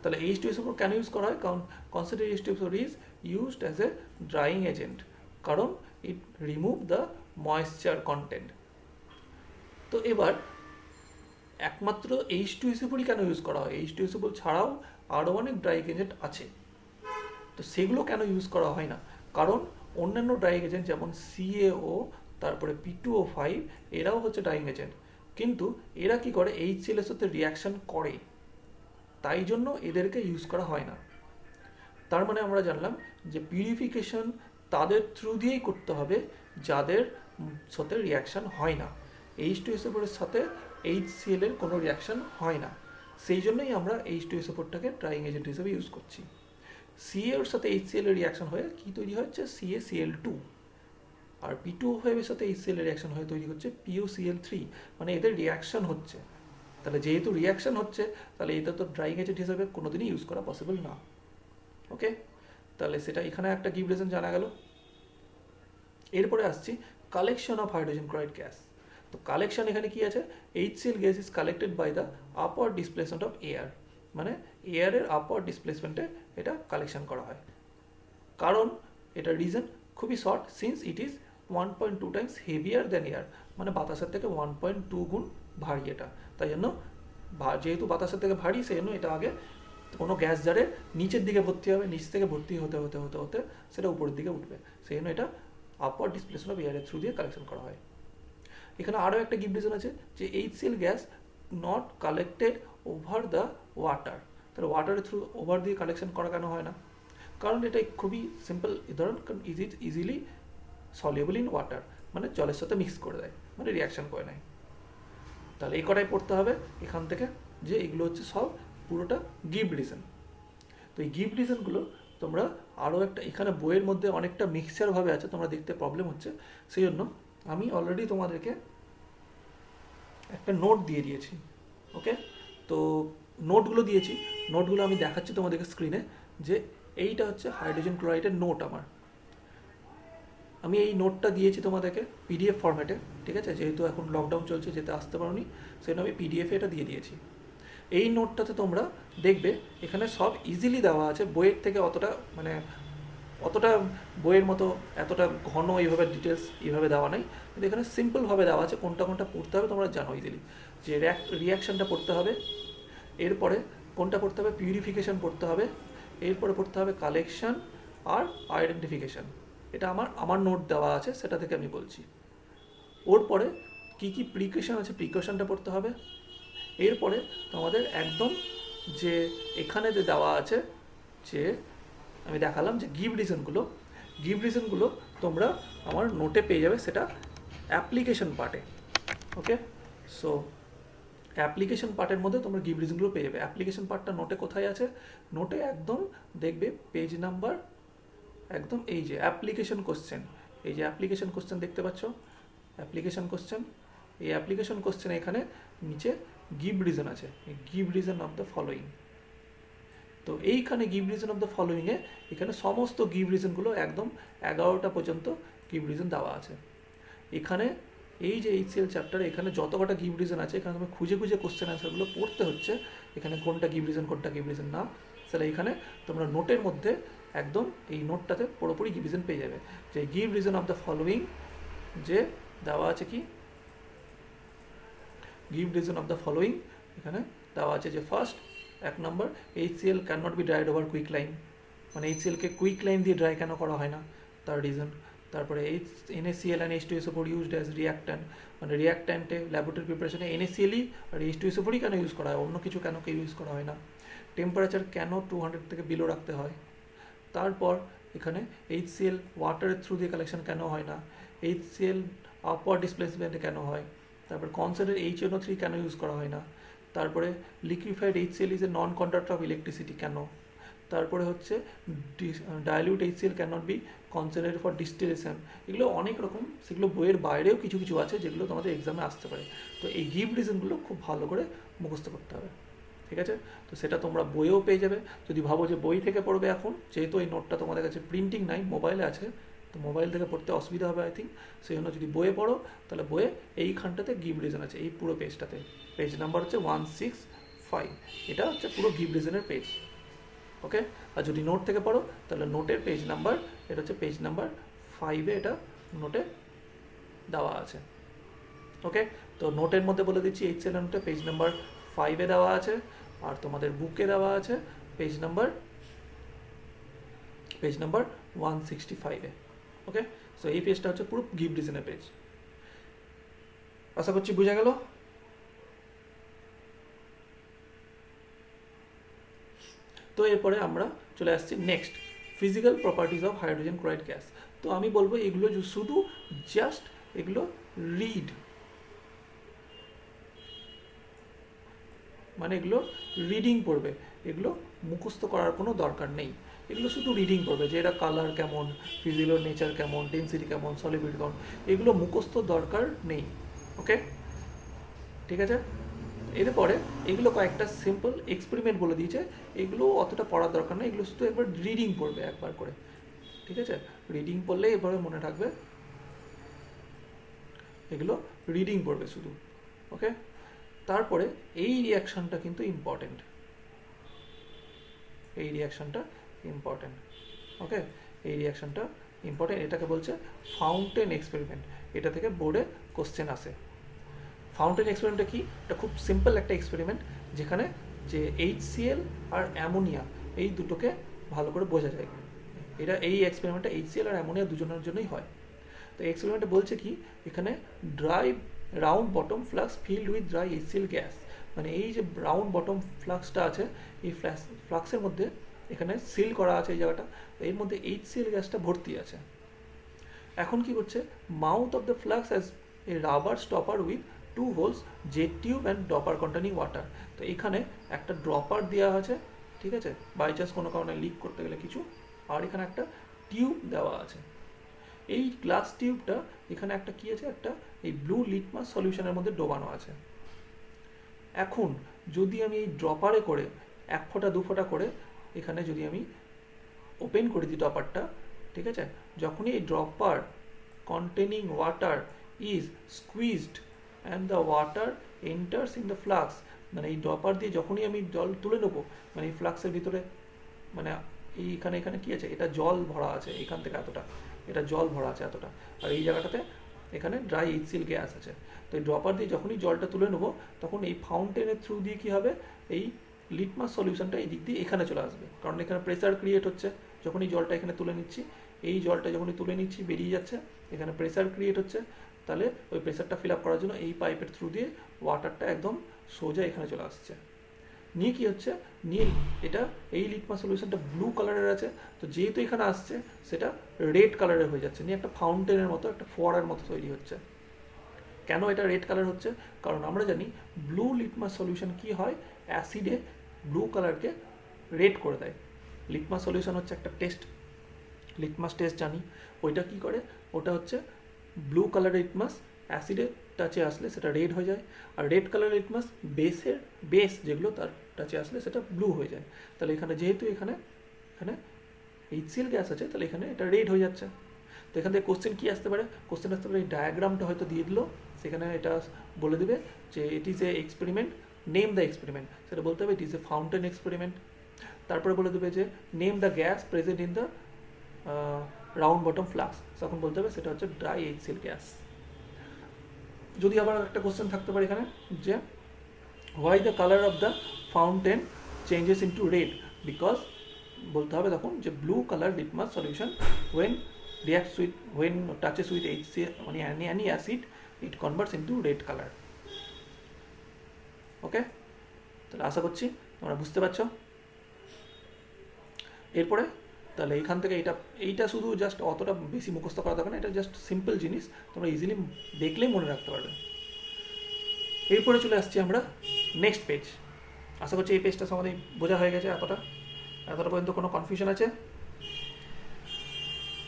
তাহলে H2SO4 কেন ইউজ করা হয়? কারণ concentrated H2SO4 is used as a drawing agent, কারণ ইট রিমুভ দ্য ময়েশ্চার কন্টেন্ট। তো এবার একমাত্র H2SO4 কেন ইউজ করা হয়? H2SO4 ছাড়াও আরও অনেক ড্রাইং এজেন্ট আছে, তো সেগুলো কেন ইউজ করা হয় না? কারণ অন্যান্য ড্রাইং এজেন্ট যেমন CaO, তারপরে P2O5, এরাও হচ্ছে ড্রাইং এজেন্ট, কিন্তু এরা কি করে? HCl এর সাথে রিয়াকশন করে, তাই জন্য এদেরকে ইউজ করা হয় না। তার মানে আমরা জানলাম যে পিউরিফিকেশন তাদের থ্রু দিয়েই করতে হবে যাদের সাথে রিয়াকশন হয় না। H2SO4 এর সাথে HCl এর কোনো রিয়াকশন হয় না, সেই জন্যই আমরা H2SO4টাকে ড্রাইং এজেন্ট হিসেবে ইউজ করছি। CA এর সাথে HCl এর রিয়াকশন হয়ে কি তৈরি হচ্ছে? CaCl2। আর P2O5 এর সাথে HCl এর রিয়াকশন হয়ে তৈরি হচ্ছে PuCl3। মানে এদের রিয়াকশন হচ্ছে, তাহলে যেহেতু রিয়াকশন হচ্ছে, তাহলে এটা তো ড্রাইং এজেন্ট হিসেবে কোনোদিনই ইউজ করা পসিবল না। ওকে, তাহলে সেটা এখানে একটা গিভ রিজন জানা গেল। এরপরে আসছি collection of hydrogen chloride gas. তো কালেকশন এখানে কি আছে? HCl gas is collected by the upward displacement of air, মানে এয়ারের আপওয়ার্ড ডিসপ্লেসমেন্টে এটা কালেকশন করা হয়। কারণ এটা রিজন খুবই short, since it is 1.2 times heavier then air, মানে বাতাসের থেকে 1.2 গুণ ভারী এটা। তাই জন্য যেহেতু বাতাসের থেকে ভারী, সেই জন্য এটা আগে কোনো গ্যাস জারে নিচের দিকে ভর্তি হবে, নিচ থেকে ভর্তি হতে হতে হতে হতে সেটা উপরের দিকে উঠবে, সেই জন্য এটা আপওয়ার্ড ডিসপ্লেসমেন্ট অফ এয়ারের থ্রু দিয়ে কালেকশন করা হয়। এখানে আরও একটা গিভ রিজন আছে যে HCl gas not collected over the water. তাহলে ওয়াটারের থ্রু ওভার দিয়ে কালেকশন করা কেন হয় না? কারণ এটা খুবই সিম্পল উদাহরণ, কারণ ইজিলি সলিউবল ইন ওয়াটার, মানে জলের সাথে মিক্স করে দেয়, মানে রিয়াকশন করে নেয়। তাহলে এই কটাই পড়তে হবে এখান থেকে, যে এগুলো হচ্ছে সব পুরোটা গিভ রিজন। তো এই গিভ রিজনগুলো তোমরা আরও একটা, এখানে বইয়ের মধ্যে অনেকটা মিক্সচারভাবে আছে, তোমরা দেখতে প্রবলেম হচ্ছে, সেই জন্য আমি অলরেডি তোমাদেরকে একটা নোট দিয়ে দিয়েছি। ওকে, তো নোটগুলো দিয়েছি, নোটগুলো আমি দেখাচ্ছি তোমাদেরকে স্ক্রিনে, যে এইটা হচ্ছে হাইড্রোজেন ক্লোরাইডের নোট আমার। আমি এই নোটটা দিয়েছি তোমাদেরকে PDF ফরম্যাটে, ঠিক আছে? যেহেতু এখন লকডাউন চলছে, যেতে আসতে পারোনি, সেই জন্য আমি PDF এটা দিয়ে দিয়েছি। এই নোটটাতে তোমরা দেখবে এখানে সব ইজিলি দেওয়া আছে, বইয়ের থেকে অতটা বইয়ের মতো এতটা ঘন এইভাবে ডিটেলস এইভাবে দেওয়া নেই, কিন্তু এখানে সিম্পলভাবে দেওয়া আছে কোনটা কোনটা পড়তে হবে তোমরা জানো ইজিলি, যে রিয়াকশানটা পড়তে হবে, এরপরে কোনটা পড়তে হবে? পিউরিফিকেশন পড়তে হবে, এরপরে পড়তে হবে কালেকশন আর আইডেন্টিফিকেশন। এটা আমার নোট দেওয়া আছে, সেটা থেকে আমি বলছি। ওর পরে কী কী প্রিকশন আছে, প্রিকশনটা পড়তে হবে। এরপরে তোমাদের একদম যে এখানে যে দেওয়া আছে, যে আমি দেখালাম যে গিভ রিজনগুলো তোমরা আমার নোটে পেয়ে যাবে, সেটা অ্যাপ্লিকেশন পার্টে। ওকে, সো অ্যাপ্লিকেশন পার্টের মধ্যে তোমরা গিভ রিজনগুলো পেয়ে যাবে। অ্যাপ্লিকেশন পার্টটা নোটে কোথায় আছে? নোটে একদম দেখবে পেজ নাম্বার, একদম এই যে অ্যাপ্লিকেশন কোশ্চেন, এই যে অ্যাপ্লিকেশন কোশ্চেন দেখতে পাচ্ছ, অ্যাপ্লিকেশন কোশ্চেন, এই অ্যাপ্লিকেশন কোশ্চেন এখানে নিচে গিভ রিজন আছে, give reason of the following. তো এইখানে গিভ রিজন অফ দ্য ফলোয়িংয়ে এখানে সমস্ত গিভ রিজনগুলো একদম 11টা পর্যন্ত গিভ রিজন দেওয়া আছে। এখানে এই যে HCl চ্যাপ্টারে এখানে যত কটা গিভ রিজন আছে, এখানে তুমি খুঁজে খুঁজে কোশ্চেন অ্যান্সারগুলো পড়তে হচ্ছে, এখানে কোনটা গিভ রিজন কোনটা গিভ রিজন না, তাহলে এখানে তোমরা নোটের মধ্যে একদম এই নোটটাতে পুরোপুরি গিভ রিজন পেয়ে যাবে, যে give reason of the following যে দেওয়া আছে, কি give reason of the following এখানে দেওয়া আছে, যে first 1 number HCl can not be dried over quicklime, মানে HClকে কুইক লাইন দিয়ে ড্রাই কেন করা হয় না, তার রিজন। তারপরে NaCl and H2SO4 used as reactant, মানে রিয়াক্ট্যান্টে ল্যাবরেটরি প্রিপারেশনে NaClই আর H2SO4ই কেন ইউজ করা হয়, অন্য কিছু কেন ইউজ করা হয় না। টেম্পারেচার কেন 200 থেকে বিলো রাখতে হয়। তারপর এখানে HCl ওয়াটারের থ্রু দিয়ে কালেকশন কেন হয় না, HCl আপওয়ার্ড ডিসপ্লেসমেন্টে কেন হয়। তারপর কনসেন্ট্রেটেড HNO3 কেন ইউজ করা হয় না। তারপরে liquefied HCl is a non conductor of electricity কেন। তারপরে হচ্ছে dilute HCl can not B concentrated for distillation. এগুলো অনেক রকম, সেগুলো বইয়ের বাইরেও কিছু কিছু আছে যেগুলো তোমাদের এক্সামে আসতে পারে। তো এই গিভ রিজনগুলো খুব ভালো করে মুখস্থ করতে হবে, ঠিক আছে? তো সেটা তোমরা বইয়েও পেয়ে যাবে। যদি ভাবো যে বই থেকে পড়বে এখন, যেহেতু এই নোটটা তোমাদের কাছে প্রিন্টিং নাই, মোবাইলে আছে, তো মোবাইল থেকে পড়তে অসুবিধা হবে আই থিঙ্ক, সেই জন্য যদি বইয়ে পড়ো তাহলে বইয়ে এইখানটাতে গিভ রিজন আছে, এই পুরো পেজটাতে। পেজ নাম্বার হচ্ছে 165, এটা হচ্ছে পুরো গিভ রিজনের পেজ। ওকে, আর যদি নোট থেকে পড়ো তাহলে নোটের পেজ নাম্বার, এটা হচ্ছে পেজ নাম্বার 5-এ এটা নোটে দেওয়া আছে। ওকে, তো নোটের মধ্যে বলে দিচ্ছি HCL নোটে পেজ নাম্বার 5-এ দেওয়া আছে, আর তোমাদের বুকে দেওয়া আছে পেজ নাম্বার 165-এ। ওকে, সো এই পেজটা হচ্ছে পুরো গিভ রিজনের পেজ। আশা করছি বোঝা গেল। তো এরপরে আমরা চলে আসছি next, physical properties of hydrogen chloride gas. তো আমি বলবো এগুলো শুধু জাস্ট এগুলো রিড, মানে এগুলো রিডিং পড়বে, এগুলো মুখস্থ করার কোনো দরকার নেই, এগুলো শুধু রিডিং পড়বে যে এটা কালার কেমন, ফিজিক্যাল নেচার কেমন, ডেন্সিটি কেমন, সলিবিলিটি কেমন, এগুলো মুখস্থ দরকার নেই। ওকে, ঠিক আছে। এরপরে এগুলো কয়েকটা সিম্পল এক্সপেরিমেন্ট বলে দিয়েছে, এগুলো অতটা পড়ার দরকার নেই, এগুলো শুধু একবার রিডিং পড়বে একবার করে, ঠিক আছে। রিডিং পড়লে এবারে মনে থাকবে, এগুলো রিডিং পড়বে শুধু। ওকে, তারপরে এই রিয়াকশনটা কিন্তু ইম্পর্টেন্ট, এই রিয়াকশনটা ইম্পর্টেন্ট। ওকে, এই রিয়াকশনটা ইম্পর্টেন্ট, এটাকে বলছে ফাউন্টেন এক্সপেরিমেন্ট, এটা থেকে বোর্ডে কোশ্চেন আসে। ফাউন্টেন এক্সপেরিমেন্টটা কি? এটা খুব সিম্পল একটা এক্সপেরিমেন্ট, যেখানে যে HCl আর অ্যামোনিয়া এই দুটোকে ভালো করে বোঝা যায়। এটা এই এক্সপেরিমেন্টটা HCl আর অ্যামোনিয়া দুজনের জন্যই হয়। তো এক্সপেরিমেন্টে বলছে কি, এখানে dry round bottom flask filled with dry HCl gas, মানে এই যে রাউন্ড বটম ফ্লাক্সটা আছে, এই ফ্লাক্সের মধ্যে এখানে সিল করা আছে এই জায়গাটা, এর মধ্যে HCl গ্যাসটা ভর্তি আছে। এখন কি করছে, mouth of the flask as a rubber stopper with 2 holes, jet tube and dropper containing water. তো এখানে একটা ড্রপার দেওয়া আছে, ঠিক আছে, বাই চান্স কোনো কারণে লিক করতে গেলে কিছু, আর এখানে একটা টিউব দেওয়া আছে। এই গ্লাস টিউবটা এখানে একটা কি আছে, একটা এই ব্লু লিটমাস সলিউশনের মধ্যে ডোবানো আছে। এখন যদি আমি এই ড্রপারে করে 1 ফোঁটা 2 ফোঁটা করে এখানে যদি আমি ওপেন করে দিই ড্রপারটা, ঠিক আছে, যখনই এই dropper containing water is squeezed and the water enters in the flux, মানে এই ড্রপার দিয়ে যখনই আমি জল তুলে নেবো, মানে এই ফ্লাক্সের ভিতরে, মানে এইখানে এখানে কি আছে, এটা জল ভরা আছে, এখান থেকে এতটা, এটা জল ভরা আছে এতটা, আর এই জায়গাটাতে এখানে ড্রাই HCl গ্যাস আছে। তো এই ড্রপার দিয়ে যখনই জলটা তুলে নেবো, তখন এই ফাউন্টেনের থ্রু দিয়ে কী হবে, এই লিটমাস সলিউশনটা এই দিক দিয়ে এখানে চলে আসবে, কারণ এখানে প্রেসার ক্রিয়েট হচ্ছে। যখনই জলটা এখানে তুলে নিচ্ছি, এই জলটা যখনই তুলে নিচ্ছি বেরিয়ে যাচ্ছে, এখানে প্রেসার ক্রিয়েট হচ্ছে, তাহলে ওই প্রেসারটা ফিল আপ করার জন্য এই পাইপের থ্রু দিয়ে ওয়াটারটা একদম সোজা এখানে চলে আসছে। নিয়ে কি হচ্ছে, নিয়ে এটা এই লিটমাস সলিউশনটা ব্লু কালারের আছে, তো যেহেতু এখানে আসছে সেটা রেড কালারের হয়ে যাচ্ছে, নিয়ে একটা ফাউন্টেনের মতো, একটা ফোয়ারার মতো তৈরি হচ্ছে। কেন এটা রেড কালার হচ্ছে, কারণ আমরা জানি ব্লু লিটমাস সলিউশন কি হয়, অ্যাসিডে ব্লু কালারকে রেড করে দেয়। লিটমাস সলিউশন হচ্ছে একটা টেস্ট, লিটমাস টেস্ট জানি, ওইটা কি করে, ওটা হচ্ছে ব্লু কালার লিটমাস অ্যাসিডের টাচে আসলে সেটা রেড হয়ে যায়, আর রেড কালার লিটমাস বেস যেগুলো তার টাচে আসলে সেটা ব্লু হয়ে যায়। তাহলে এখানে যেহেতু এখানে HCl গ্যাস আছে, তাহলে এখানে এটা রেড হয়ে যাচ্ছে। তো এখান থেকে কোশ্চেন কী আসতে পারে, কোশ্চেন আসতে পারে এই ডায়াগ্রামটা হয়তো দিয়ে দিল, সেখানে এটা বলে দেবে যে it is a experiment, name the experiment, সেটা বলতে হবে it is a fountain experiment. তারপরে বলে দেবে যে name the gas present in the round bottom flask, তখন বলতে হবে সেটা হচ্ছে ড্রাই HCl গ্যাস। যদি আবার একটা কোশ্চেন থাকতে পারে এখানে যে why the colour of the fountain changes into red, because বলতে হবে তখন যে blue colour litmus solution when touches with HCl মানে any acid it converts into red color. ওকে, তাহলে আশা করছি তোমরা বুঝতে পারছো। এরপরে তাহলে এইখান থেকে এইটা শুধু জাস্ট অতটা বেশি মুখস্থ করা দরকার না, এটা জাস্ট সিম্পল জিনিস, তোমরা ইজিলি দেখলেই মনে রাখতে পারবে। এরপরে চলে আসছি আমরা নেক্সট পেজ। আশা করছি এই পেজটা সমাধান বোঝা হয়ে গেছে। এতটা পর্যন্ত কোনো কনফিউশন আছে?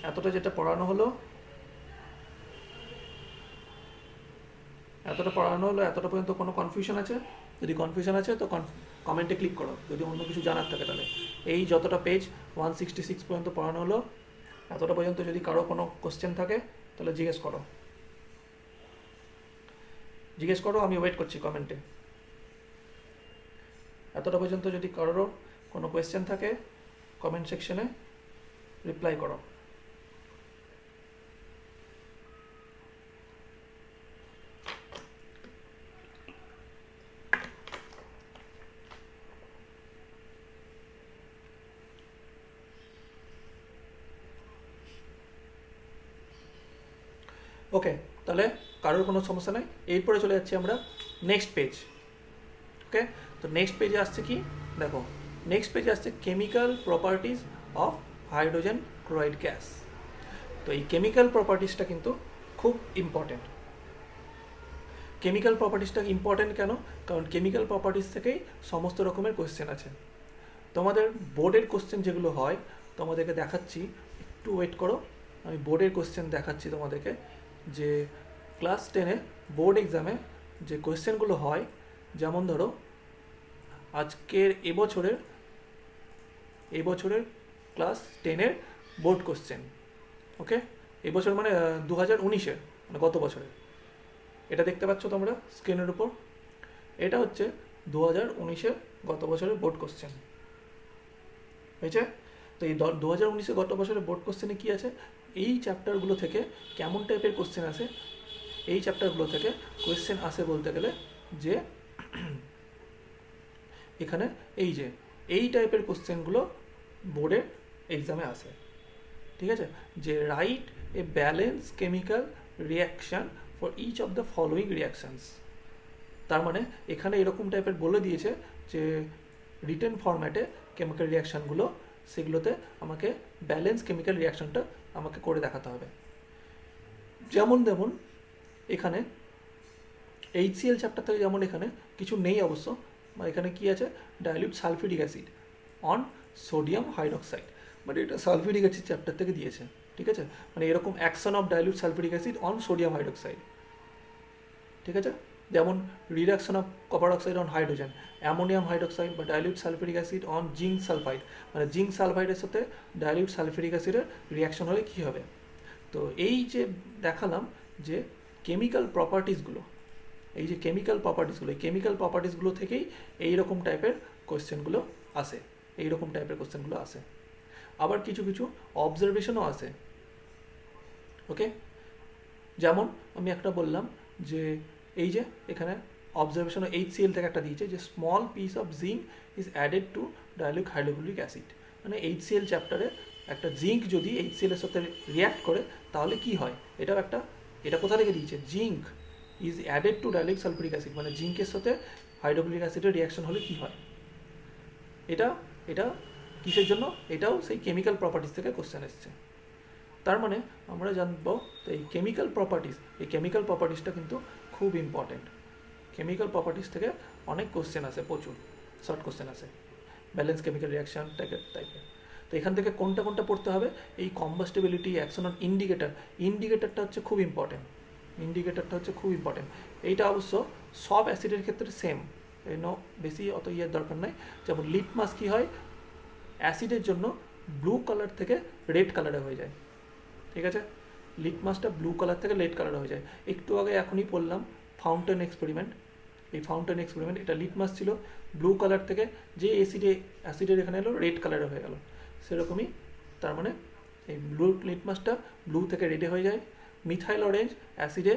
এতটা যেটা পড়ানো হলো এতটা পর্যন্ত কোনো কনফিউশন আছে? যদি কনফিউশন আছে তো কমেন্টে ক্লিক করো, যদি অন্য কিছু জানার থাকে তাহলে। এই যতটা পেজ 166 পর্যন্ত পড়ানো হলো, এতটা পর্যন্ত যদি কারো কোনো কোশ্চেন থাকে তাহলে জিজ্ঞেস করো, আমি ওয়েট করছি কমেন্টে। এতটা পর্যন্ত যদি কারোর কোনো কোয়েশ্চেন থাকে কমেন্ট সেকশনে রিপ্লাই করো। ওকে, তাহলে কারোর কোনো সমস্যা নেই। এরপরে চলে যাচ্ছি আমরা নেক্সট পেজ। ওকে, তো নেক্সট পেজে আসছে কি দেখো, নেক্সট পেজে আসছে chemical properties of hydrogen chloride gas. তো এই কেমিক্যাল প্রপার্টিসটা কিন্তু খুব ইম্পর্টেন্ট। কেমিক্যাল প্রপার্টিসটা ইম্পর্টেন্ট কেন? কারণ কেমিক্যাল প্রপার্টিস থেকেই সমস্ত রকমের কোয়েশ্চেন আছে। তোমাদের বোর্ডের কোশ্চেন যেগুলো হয় তোমাদেরকে দেখাচ্ছি, একটু ওয়েট করো, আমি বোর্ডের কোশ্চেন দেখাচ্ছি তোমাদেরকে। যে ক্লাস 10-এ বোর্ড এক্সামে যে কোয়েশ্চেনগুলো হয়, যেমন ধরো আজকের এবছরের ক্লাস 10-এর বোর্ড কোশ্চেন। ওকে, এবছর মানে 2019-এর, মানে গত বছরের। এটা দেখতে পাচ্ছ তোমরা স্ক্রিনের উপর, এটা হচ্ছে 2019-এর গত বছরের বোর্ড কোশ্চেন হয়েছে। তো এই 2019-এর গত বছরের বোর্ড কোশ্চেনে কী আছে, এই চ্যাপ্টারগুলো থেকে কেমন টাইপের কোশ্চেন আসে, এই চ্যাপ্টারগুলো থেকে কোয়েশ্চেন আসে বলতে গেলে যে এখানে এই টাইপের কোশ্চেনগুলো বোর্ডের এক্সামে আসে। ঠিক আছে, যে write a balance chemical reaction for each of the following reactions. তার মানে এখানে এরকম টাইপের বলে দিয়েছে যে রিটেন ফরম্যাটে কেমিক্যাল রিয়াকশানগুলো, সেগুলোতে আমাকে ব্যালেন্স কেমিক্যাল রিয়াকশানটা আমাকে করে দেখাতে হবে। যেমন এখানে HCl চ্যাপ্টার থেকে যেমন এখানে কিছু নেই অবশ্য, মানে এখানে কি আছে, dilute sulphuric acid on sodium hydroxide, মানে এটা সালফিউরিক অ্যাসিড চ্যাপ্টার থেকে দিয়েছে। ঠিক আছে, মানে এরকম action of dilute sulphuric acid on sodium hydroxide. ঠিক আছে, যেমন reduction of copper oxide on hydrogen, ammonium hydroxide বা dilute sulphuric acid on zinc sulphide, মানে জিঙ্ক সালফাইডের সাথে ডাইলিউট সালফিউরিক অ্যাসিডের রিয়াকশন হলে কী হবে। তো এই যে দেখালাম যে কেমিক্যাল প্রপার্টিসগুলো, এই যে কেমিক্যাল প্রপার্টিসগুলো থেকেই এইরকম টাইপের কোয়েশ্চেনগুলো আসে, আবার কিছু অবজারভেশনও আসে। ওকে, যেমন আমি একটা বললাম যে এই যে এখানে অবজারভেশন HCl থেকে একটা দিয়েছে যে small piece of zinc is added to dilute hydrochloric acid, মানে HCl চ্যাপ্টারে একটা জিঙ্ক যদি HCl এর সাথে রিয়াক্ট করে তাহলে কি হয়, এটা কোথা থেকে দিয়েছে, zinc is added to dilute sulphuric acid, মানে জিঙ্কের সাথে হাইড্রোক্লোরিক অ্যাসিডের রিয়াকশন হলে কি হয়। এটা কিসের জন্য, এটাও সেই কেমিক্যাল প্রপার্টিস থেকে কোশ্চেন এসছে। তার মানে আমরা জানবো এই কেমিক্যাল প্রপার্টিসটা কিন্তু খুব ইম্পর্টেন্ট। কেমিক্যাল প্রপার্টিস থেকে অনেক কোশ্চেন আসে, প্রচুর শর্ট কোশ্চেন আসে, ব্যালেন্স কেমিক্যাল রিয়াকশান টাইপের। তো এখান থেকে কোনটা পড়তে হবে, এই কম্বাস্টিবিলিটি, অ্যাকশন অন ইন্ডিকেটরটা হচ্ছে খুব ইম্পর্টেন্ট। এইটা অবশ্য সব অ্যাসিডের ক্ষেত্রে সেম, বেশি অত দরকার নাই। যেমন লিটমাস কি হয়, অ্যাসিডের জন্য ব্লু কালার থেকে রেড কালারে হয়ে যায়। ঠিক আছে, লিটমাসটা ব্লু কালার থেকে রেড কালারে হয়ে যায়। একটু আগে এখনই বললাম ফাউন্টেন এক্সপেরিমেন্ট, এটা লিটমাস ছিল, ব্লু কালার থেকে যে অ্যাসিডের এখানে এলো রেড কালারে হয়ে গেল। সেরকমই তার মানে এই লিটমাসটা ব্লু থেকে রেডে হয়ে যায়। মিথাইল অরেঞ্জ, অ্যাসিডে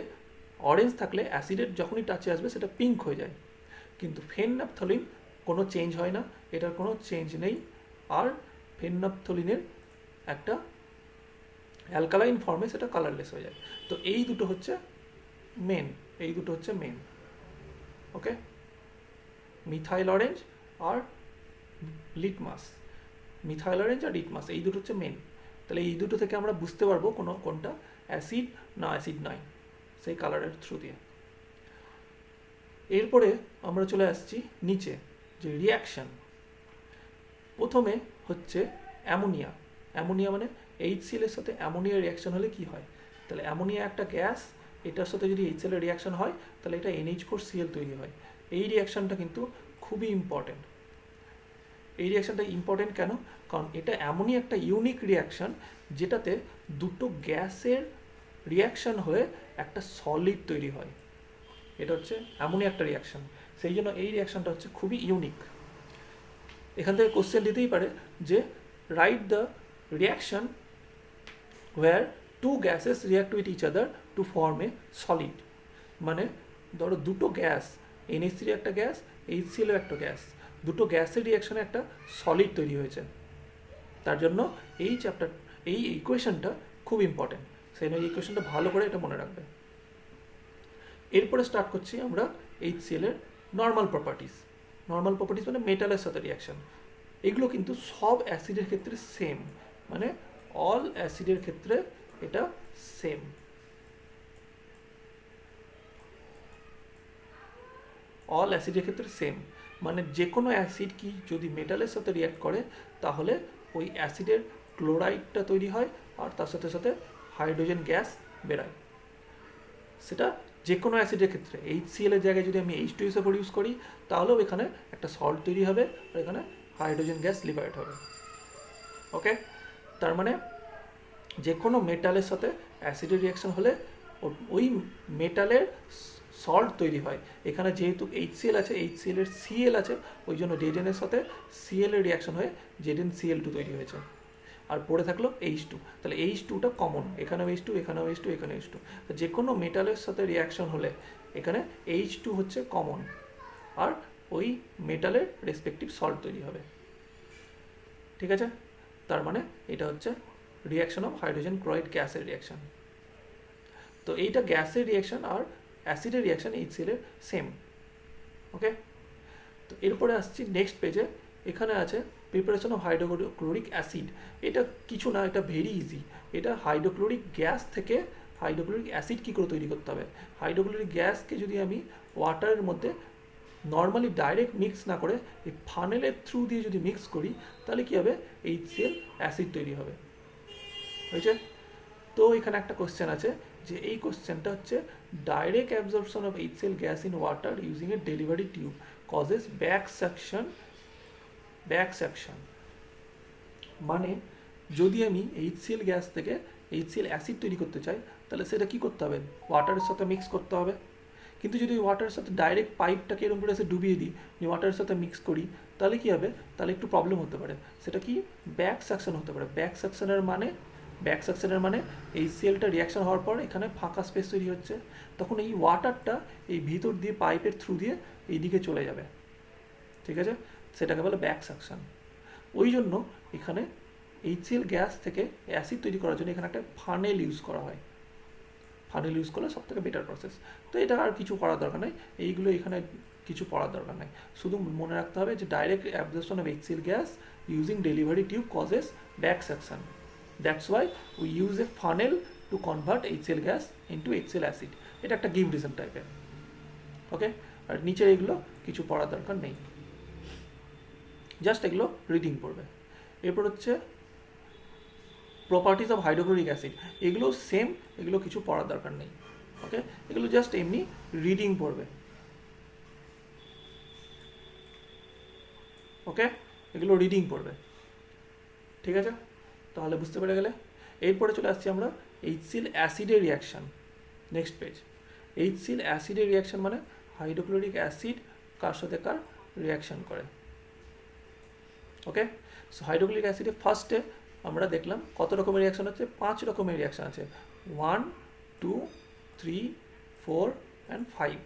অরেঞ্জ থাকলে অ্যাসিডের যখনই টাচে আসবে সেটা পিঙ্ক হয়ে যায়, কিন্তু ফেননাপথলিন কোনো চেঞ্জ হয় না, এটার কোনো চেঞ্জ নেই। আর ফেননাপথলিনের একটা অ্যালকালাইন ফর্মে সেটা কালারলেস হয়ে যায়। তো এই দুটো হচ্ছে মেন। ওকে, মিথাইল অরেঞ্জ আর লিটমাস, এই দুটো হচ্ছে মেন। তাহলে এই দুটো থেকে আমরা বুঝতে পারবো কোনটা অ্যাসিড না অ্যাসিড নয়, সেই কালারের থ্রু দিয়ে। এরপরে আমরা চলে আসছি নিচে, যে রিয়াকশান। প্রথমে হচ্ছে অ্যামোনিয়া মানে HCl এর সাথে অ্যামোনিয়া রিয়াকশন হলে কি হয়। তাহলে অ্যামোনিয়া একটা গ্যাস, এটার সাথে যদি HCl এর রিয়াকশন হয় তাহলে এটা NH4Cl তৈরি হয়। এই রিয়াকশানটা কিন্তু খুবই ইম্পর্টেন্ট। কেন? কারণ এটা এমনই একটা ইউনিক রিয়াকশান যেটাতে দুটো গ্যাসের রিয়াকশন হয়ে একটা সলিড তৈরি হয়। এটা হচ্ছে এমনই একটা রিয়াকশন, সেই জন্য এই রিয়াকশনটা হচ্ছে খুবই ইউনিক। এখান থেকে কোশ্চেন দিতেই পারে যে write the reaction where two gases react with each other to form a solid. মানে ধরো দুটো গ্যাস, NH3 একটা গ্যাস, HCl একটা গ্যাস, দুটো গ্যাসের রিয়াকশনে একটা সলিড তৈরি হয়েছে। তার জন্য এই চ্যাপ্টার, এই ইকুয়েশনটা খুব ইম্পর্টেন্ট, সেই জন্য এই ইকুয়েশনটা ভালো করে এটা মনে রাখবে। এরপরে স্টার্ট করছি আমরা HCl এর নর্মাল প্রপার্টিস। নর্মাল প্রপার্টিস মানে মেটালের সাথে রিয়াকশন। এগুলো কিন্তু সব অ্যাসিডের ক্ষেত্রে সেম, মানে অল অ্যাসিডের ক্ষেত্রে এটা সেম। অল অ্যাসিডের ক্ষেত্রে সেম, মানে যে কোনো অ্যাসিড কি যদি মেটালের সাথে রিয়াক্ট করে তাহলে ওই অ্যাসিডের ক্লোরাইডটা তৈরি হয় আর তার সাথে সাথে হাইড্রোজেন গ্যাস বেরোয়। সেটা যে কোনো অ্যাসিডের ক্ষেত্রে HCl এর জায়গায় যদি আমি H2 হিসেবে প্রডিউস করি তাহলেও এখানে একটা সল্ট তৈরি হবে আর এখানে হাইড্রোজেন গ্যাস লিবারেট হবে। ওকে, তার মানে যে কোনো মেটালের সাথে অ্যাসিডের রিয়াকশন হলে ওই মেটালের সল্ট তৈরি হয়। এখানে যেহেতু HCl আছে, HCl এর Cl আছে, ওই জন্য Zn এর সাথে Cl এর রিয়াকশন হয়ে ZnCl2 তৈরি হয়েছে। আর পড়ে থাকলো H2, তাহলে H2টা কমন, এখানেও H2, এখানেও H2, এখানে H2। তো যে কোনো মেটালের সাথে রিয়াকশন হলে এখানে H2 হচ্ছে কমন আর ওই মেটালের রেসপেক্টিভ সল্ট তৈরি হবে। ঠিক আছে, তার মানে এটা হচ্ছে রিয়াকশন অফ হাইড্রোজেন ক্লোরাইড গ্যাসের রিয়াকশন। তো এইটা গ্যাসের রিয়াকশন আর অ্যাসিডের রিয়াকশন HCl এর সেম। ওকে, তো এরপরে আসছি নেক্সট পেজে। এখানে আছে প্রিপারেশন অফ হাইড্রোক্লোরিক অ্যাসিড। এটা কিছু না, এটা ভেরি ইজি। এটা হাইড্রোক্লোরিক গ্যাস থেকে হাইড্রোক্লোরিক অ্যাসিড কী করে তৈরি করতে হবে। হাইড্রোক্লোরিক গ্যাসকে যদি আমি ওয়াটারের মধ্যে নর্মালি ডাইরেক্ট মিক্স না করে এই ফানেলের থ্রু দিয়ে যদি মিক্স করি তাহলে কী হবে, HCl অ্যাসিড তৈরি হবে। হয়েছে? তো এখানে একটা কোশ্চেন আছে যে এই কোশ্চেনটা হচ্ছে direct absorption of HCl gas in water using a delivery tube causes back suction. মানে যদি আমি HCl গ্যাস থেকে HCl অ্যাসিড তৈরি করতে চাই তাহলে সেটা কি করতে হবে, ওয়াটারের সাথে মিক্স করতে হবে। কিন্তু যদি ওয়াটারের সাথে ডাইরেক্ট পাইপটাকে এরকম করে এসে ডুবিয়ে দিই, ওয়াটারের সাথে মিক্স করি, তাহলে কী হবে, তাহলে একটু প্রবলেম হতে পারে। সেটা কি, ব্যাক সাকশন হতে পারে। ব্যাক সাকশনের মানে HClটা রিয়াকশন হওয়ার পর এখানে ফাঁকা স্পেস তৈরি হচ্ছে, তখন এই ওয়াটারটা এই ভিতর দিয়ে পাইপের থ্রু দিয়ে এই দিকে চলে যাবে। ঠিক আছে, সেটাকে বলে ব্যাক সাকশন। ওই জন্য এখানে HCl গ্যাস থেকে অ্যাসিড তৈরি করার জন্য এখানে একটা ফানেল ইউজ করা হয়। ফানেল ইউজ করলে সব থেকে বেটার প্রসেস। তো এটা আর কিছু করার দরকার নেই, এইগুলো এখানে কিছু পড়ার দরকার নেই। শুধু মনে রাখতে হবে যে direct absorption of HCl gas using delivery tube causes back suction. That's why we use a funnel to convert HCl gas into HCl acid. এটা একটা গিভ রিজন টাইপের। ওকে, আর নিচে এগুলো কিছু পড়ার দরকার নেই, জাস্ট এগুলো রিডিং পড়বে। এরপর হচ্ছে প্রপার্টিজ অফ হাইড্রোক্লোরিক অ্যাসিড। এগুলো সেম, এগুলো কিছু পড়ার দরকার নেই। ওকে, এগুলো জাস্ট এমনি রিডিং পড়বে। ওকে, এগুলো রিডিং পড়বে। ঠিক আছে, তাহলে বুঝতে পেরে গেলে। এরপরে চলে আসছি আমরা HCl অ্যাসিডের রিয়াকশান। Next page. HCl অ্যাসিডের রিয়াকশান মানে হাইড্রোক্লোরিক অ্যাসিড কার সাথে কার রিয়াকশান করে। ওকে, সো হাইড্রোক্লোরিক অ্যাসিডে ফার্স্টে আমরা দেখলাম কত রকমের রিয়াকশান হচ্ছে, 5 রকমের রিয়াকশান আছে, 1, 2, 3, 4 অ্যান্ড 5।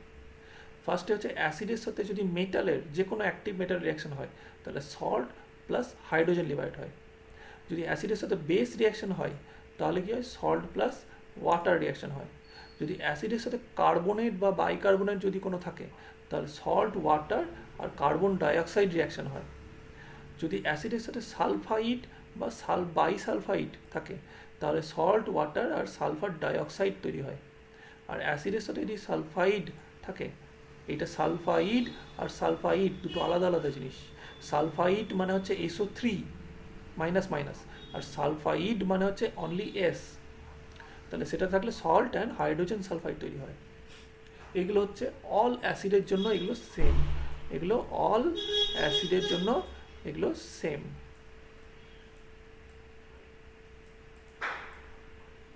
ফার্স্টে হচ্ছে অ্যাসিডের সাথে যদি মেটালের যে কোনো অ্যাক্টিভ মেটাল রিয়াকশান হয় তাহলে সল্ট প্লাস হাইড্রোজেন লিবারেট হয়। যদি অ্যাসিডের সাথে বেস রিয়াকশন হয় তাহলে কি হয়, সল্ট প্লাস ওয়াটার রিয়াকশন হয়। যদি অ্যাসিডের সাথে কার্বনেট বা বাইকার্বনেট যদি কোনো থাকে তাহলে সল্ট, ওয়াটার আর কার্বন ডাইঅক্সাইড রিয়াকশন হয়। যদি অ্যাসিডের সাথে সালফাইড বা বাইসালফাইড থাকে তাহলে সল্ট, ওয়াটার আর সালফার ডাইঅক্সাইড তৈরি হয়। আর অ্যাসিডের সাথে যদি সালফাইড থাকে, এটা সালফাইড আর সালফাইড দুটো আলাদা আলাদা জিনিস। সালফাইড মানে হচ্ছে SO3 মাইনাস মাইনাস, আর সালফাইড মানে হচ্ছে অনলি S। তাহলে সেটা থাকলে সল্ট অ্যান্ড হাইড্রোজেন সালফাইড তৈরি হয়। এগুলো হচ্ছে অল অ্যাসিডের জন্য এগুলো সেম, এগুলো অল অ্যাসিডের জন্য এগুলো সেম।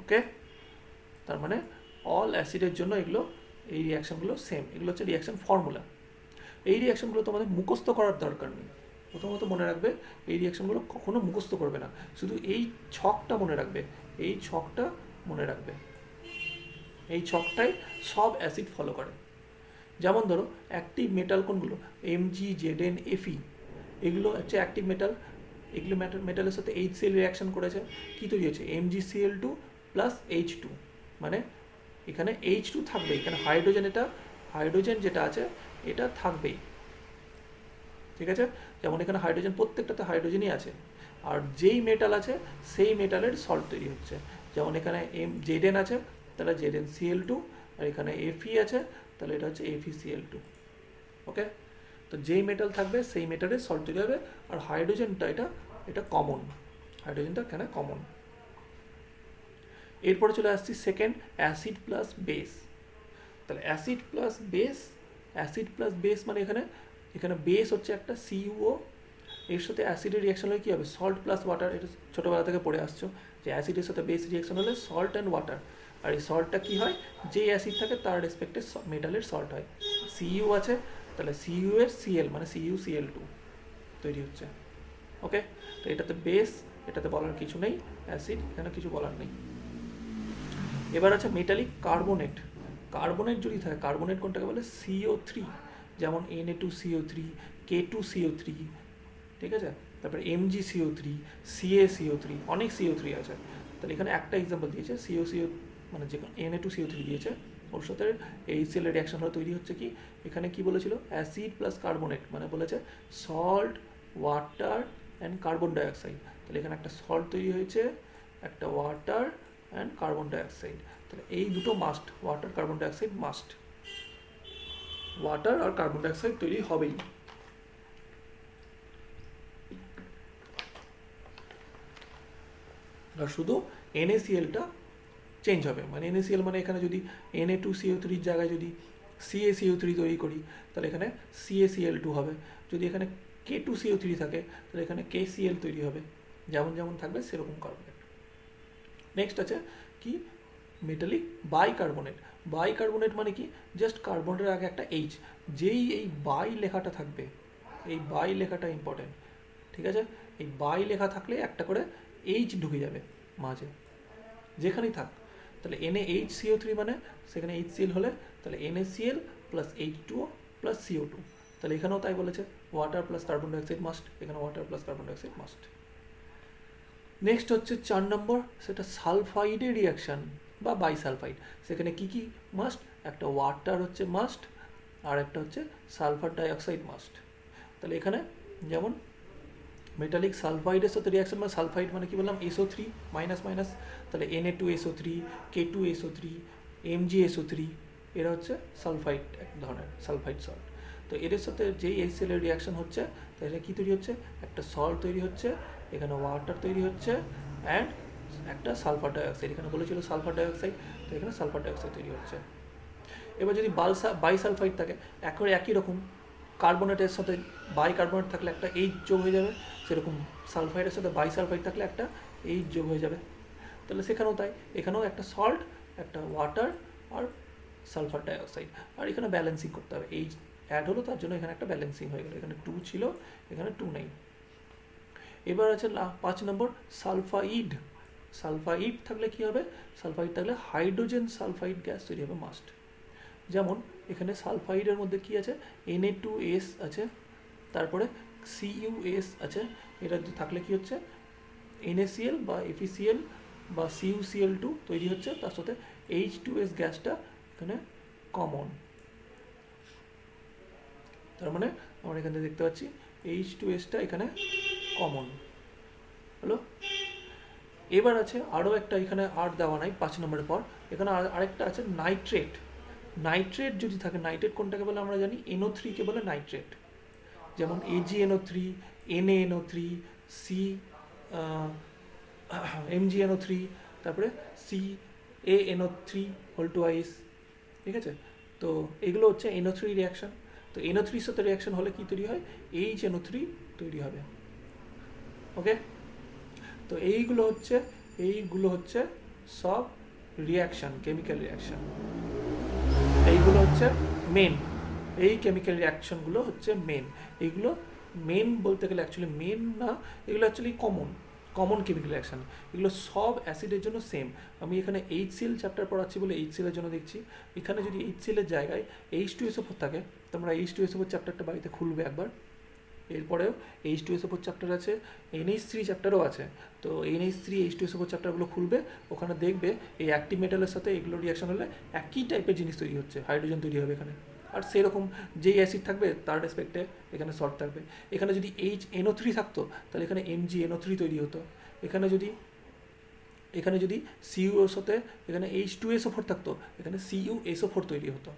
ওকে, তার মানে অল অ্যাসিডের জন্য এগুলো, এই রিয়াকশানগুলো সেম। এগুলো হচ্ছে রিয়াকশান ফর্মুলা। এই রিয়াকশানগুলো তোমাদের মুখস্থ করার দরকার নেই। প্রথমত মনে রাখবে এই রিয়াকশানগুলো কখনো মুখস্থ করবে না, শুধু এই ছকটা মনে রাখবে, এই ছকটা মনে রাখবে। এই ছকটাই সব অ্যাসিড ফলো করে। যেমন ধরো অ্যাক্টিভ মেটাল কোনগুলো, Mg, Zn, Fe, এগুলো হচ্ছে অ্যাক্টিভ মেটাল। এগুলো মেটালের সাথে HCl রিয়াকশন করেছে, কী তৈরি হয়েছে, MgCl2 প্লাস H2, মানে এখানে H2 থাকবে, এখানে হাইড্রোজেন, এটা হাইড্রোজেন যেটা আছে এটা থাকবেই, ঠিক আছে। যেমন এখানে হাইড্রোজেন, প্রত্যেকটাতে হাইড্রোজেনই আছে। আর যেই মেটাল আছে সেই মেটালের সল্ট তৈরি হচ্ছে। যেমন এখানে Zn আছে, তাহলে ZnCl2, আর এখানে Fe আছে, তাহলে এটা হচ্ছে FeCl2। ওকে, তো যেই মেটাল থাকবে সেই মেটালের সল্ট তৈরি হবে। আর হাইড্রোজেনটা এটা কমন, হাইড্রোজেনটা এখানে কমন। এরপরে চলে আসছি সেকেন্ড, অ্যাসিড প্লাস বেস। তাহলে acid plus base, acid plus base মানে এখানে বেস হচ্ছে একটা CuO, এর সাথে অ্যাসিডের রিয়াকশন হলে কী হবে, সল্ট প্লাস ওয়াটার। এটা ছোটোবেলা থেকে পড়ে আসছো যে অ্যাসিডের সাথে বেস রিয়াকশন হলে সল্ট অ্যান্ড ওয়াটার। আর এই সল্টটা কী হয়, যেই অ্যাসিড থাকে তার রেসপেক্টে মেটালের সল্ট হয়। Cu আছে, তাহলে Cu এর Cl মানে CuCl2 তৈরি হচ্ছে। ওকে, তো এটাতে বেস, এটাতে বলার কিছু নেই, অ্যাসিড এখানে কিছু বলার নেই। এবার আছে মেটালিক কার্বনেট। কার্বনেট যদি থাকে, কার্বনেট কোনটাকে বলে, CO3, যেমন Na2CO3, K2CO3, ঠিক আছে, তারপরে MgCO3, CaCO3, অনেক CO3 আছে। তাহলে এখানে একটা এক্সাম্পল দিয়েছে, CO মানে যে Na2CO3 দিয়েছে, ওর সাথে HCl এর রিয়াকশন হলে তৈরি হচ্ছে কি, এখানে কি বলেছিল, অ্যাসিড প্লাস কার্বনেট, মানে বলেছে salt, water and carbon dioxide. তাহলে এখানে একটা সল্ট তৈরি হয়েছে, একটা ওয়াটার অ্যান্ড কার্বন ডাইঅক্সাইড। তাহলে এই দুটো must, water carbon dioxide must, water আর কার্বন ডাইঅক্সাইড তৈরি হবেই। আর শুধু NaClটা চেঞ্জ হবে, মানে NaCl মানে এখানে যদি Na2CO3 এর জায়গায় যদি CaCO3 তৈরি করি, তাহলে এখানে CaCl2 হবে। যদি এখানে K2CO3 থাকে, তাহলে এখানে KCl তৈরি হবে। যেমন যেমন থাকবে সেরকম কার্বনেট। নেক্সট আছে কি, মেটালিক বাইকার্বনেট। বাইকার্বনেট মানে কি, জাস্ট কার্বনের আগে একটা H, যেই এই বাই লেখাটা থাকবে, এই বাই লেখাটা ইম্পর্টেন্ট, ঠিক আছে। এই বাই লেখা থাকলে একটা করে H ঢুকে যাবে মাঝে, যেখানেই থাক। তাহলে NaHCO3 মানে সেখানে HCl হলে তাহলে NaCl plus H2O plus CO2। তাহলে এখানেও তাই বলেছে, water plus carbon dioxide must, এখানে water plus carbon dioxide must. Next হচ্ছে 4 নম্বর, সেটা সালফাইডের রিয়াকশান বা বাইসালফাইড। সেখানে কি কি মাস্ট, একটা ওয়াটার হচ্ছে মাস্ট, আর একটা হচ্ছে সালফার ডাইঅক্সাইড মাস্ট। তাহলে এখানে যেমন মেটালিক সালফাইডের সাথে রিয়াকশন, মানে সালফাইড মানে কি বললাম, SO3 মাইনাস মাইনাস, তাহলে Na2SO3, K2SO3, MgSO3, এরা হচ্ছে সালফাইড, এক ধরনের সালফাইড সল্ট। তো এদের সাথে যেই HCl এর রিয়াকশন হচ্ছে, তাহলে কী তৈরি হচ্ছে, একটা সল্ট তৈরি হচ্ছে, এখানে ওয়াটার তৈরি হচ্ছে, অ্যান্ড একটা সালফার ডাইঅক্সাইড, এখানে বলেছিল সালফার ডাইঅক্সাইড, তো এখানে সালফার ডাইঅক্সাইড তৈরি হচ্ছে। এবার যদি বাইসালফাইড থাকে, একই রকম, কার্বনেটের সাথে বাইকার্বনেট থাকলে একটা H যোগ হয়ে যাবে, সেরকম সালফাইডের সাথে বাইসালফাইড থাকলে একটা H যোগ হয়ে যাবে। তাহলে সেখানেও তাই, এখানেও একটা সল্ট, একটা ওয়াটার আর সালফার ডাইঅক্সাইড, আর এখানে ব্যালেন্সিং করতে হবে, H অ্যাড হলো তার জন্য এখানে একটা ব্যালেন্সিং হয়ে গেল, এখানে 2 ছিল, এখানে 2 নেই। এবার আছে 5 নম্বর, সালফাইড। সালফাইড থাকলে কি হবে, সালফাইড থাকলে হাইড্রোজেন সালফাইড গ্যাস তৈরি হবে মাস্ট। যেমন এখানে সালফাইডের মধ্যে কি আছে, Na2S আছে, তারপরে CuS আছে, এটা থাকলে কি হচ্ছে, NaCl বা FeCl বা CuCl2 তৈরি হচ্ছে, তার সাথে H2S গ্যাসটা এখানে কমন। তার মানে আমরা এখানে দেখতে পাচ্ছি H2Sটা এখানে কমন হলো। এবার আছে আরও একটা, এখানে আর দেওয়া নাই 5 নম্বরের পর, এখানে আরেকটা আছে নাইট্রেট। নাইট্রেট যদি থাকে, নাইট্রেট কোনটাকে বলে আমরা জানি, NO3 কে বলে নাইট্রেট। যেমন AgNO3, NaNO3, MgNO3, তারপরে CaNO3 হোল টুয়াইস, ঠিক আছে। তো এগুলো হচ্ছে NO3 রিয়াকশন। তো NO3 এর সাথে রিয়াকশন হলে কি তৈরি হয়, HNO3 তৈরি হবে। ওকে, তো এইগুলো হচ্ছে সব রিয়াকশান, কেমিক্যাল রিয়াকশান, এইগুলো হচ্ছে মেন। এই কেমিক্যাল রিয়াকশানগুলো হচ্ছে মেন। এইগুলো মেন বলতে গেলে অ্যাকচুয়ালি মেন না, এগুলো অ্যাকচুয়ালি কমন কেমিক্যাল রিয়াকশান। এগুলো সব অ্যাসিডের জন্য সেম। আমি এখানে HCl চ্যাপ্টার পড়াচ্ছি বলে HCl এর জন্য দেখছি। এখানে যদি HCl এর জায়গায় H2SO4 থাকে, তোমরা H2SO4 চ্যাপ্টারটা বাড়িতে খুলবে একবার। এরপরেও H2SO4 চ্যাপ্টার আছে, NH3 চ্যাপ্টারও আছে। তো NH3 H2SO4 চ্যাপ্টারগুলো খুলবে, ওখানে দেখবে এই অ্যাক্টিভ মেটালের সাথে এগুলো রিয়াকশন হলে একই টাইপের জিনিস তৈরি হচ্ছে, হাইড্রোজেন তৈরি হবে এখানে। আর সেরকম যেই অ্যাসিড থাকবে তার রেসপেক্টে এখানে সল্ট থাকবে। এখানে যদি HNO3 থাকতো তাহলে এখানে MgNO3 তৈরি হতো। এখানে যদি CuO এর সাথে এখানে H2SO4 থাকতো, এখানে CuSO4 তৈরি হতো।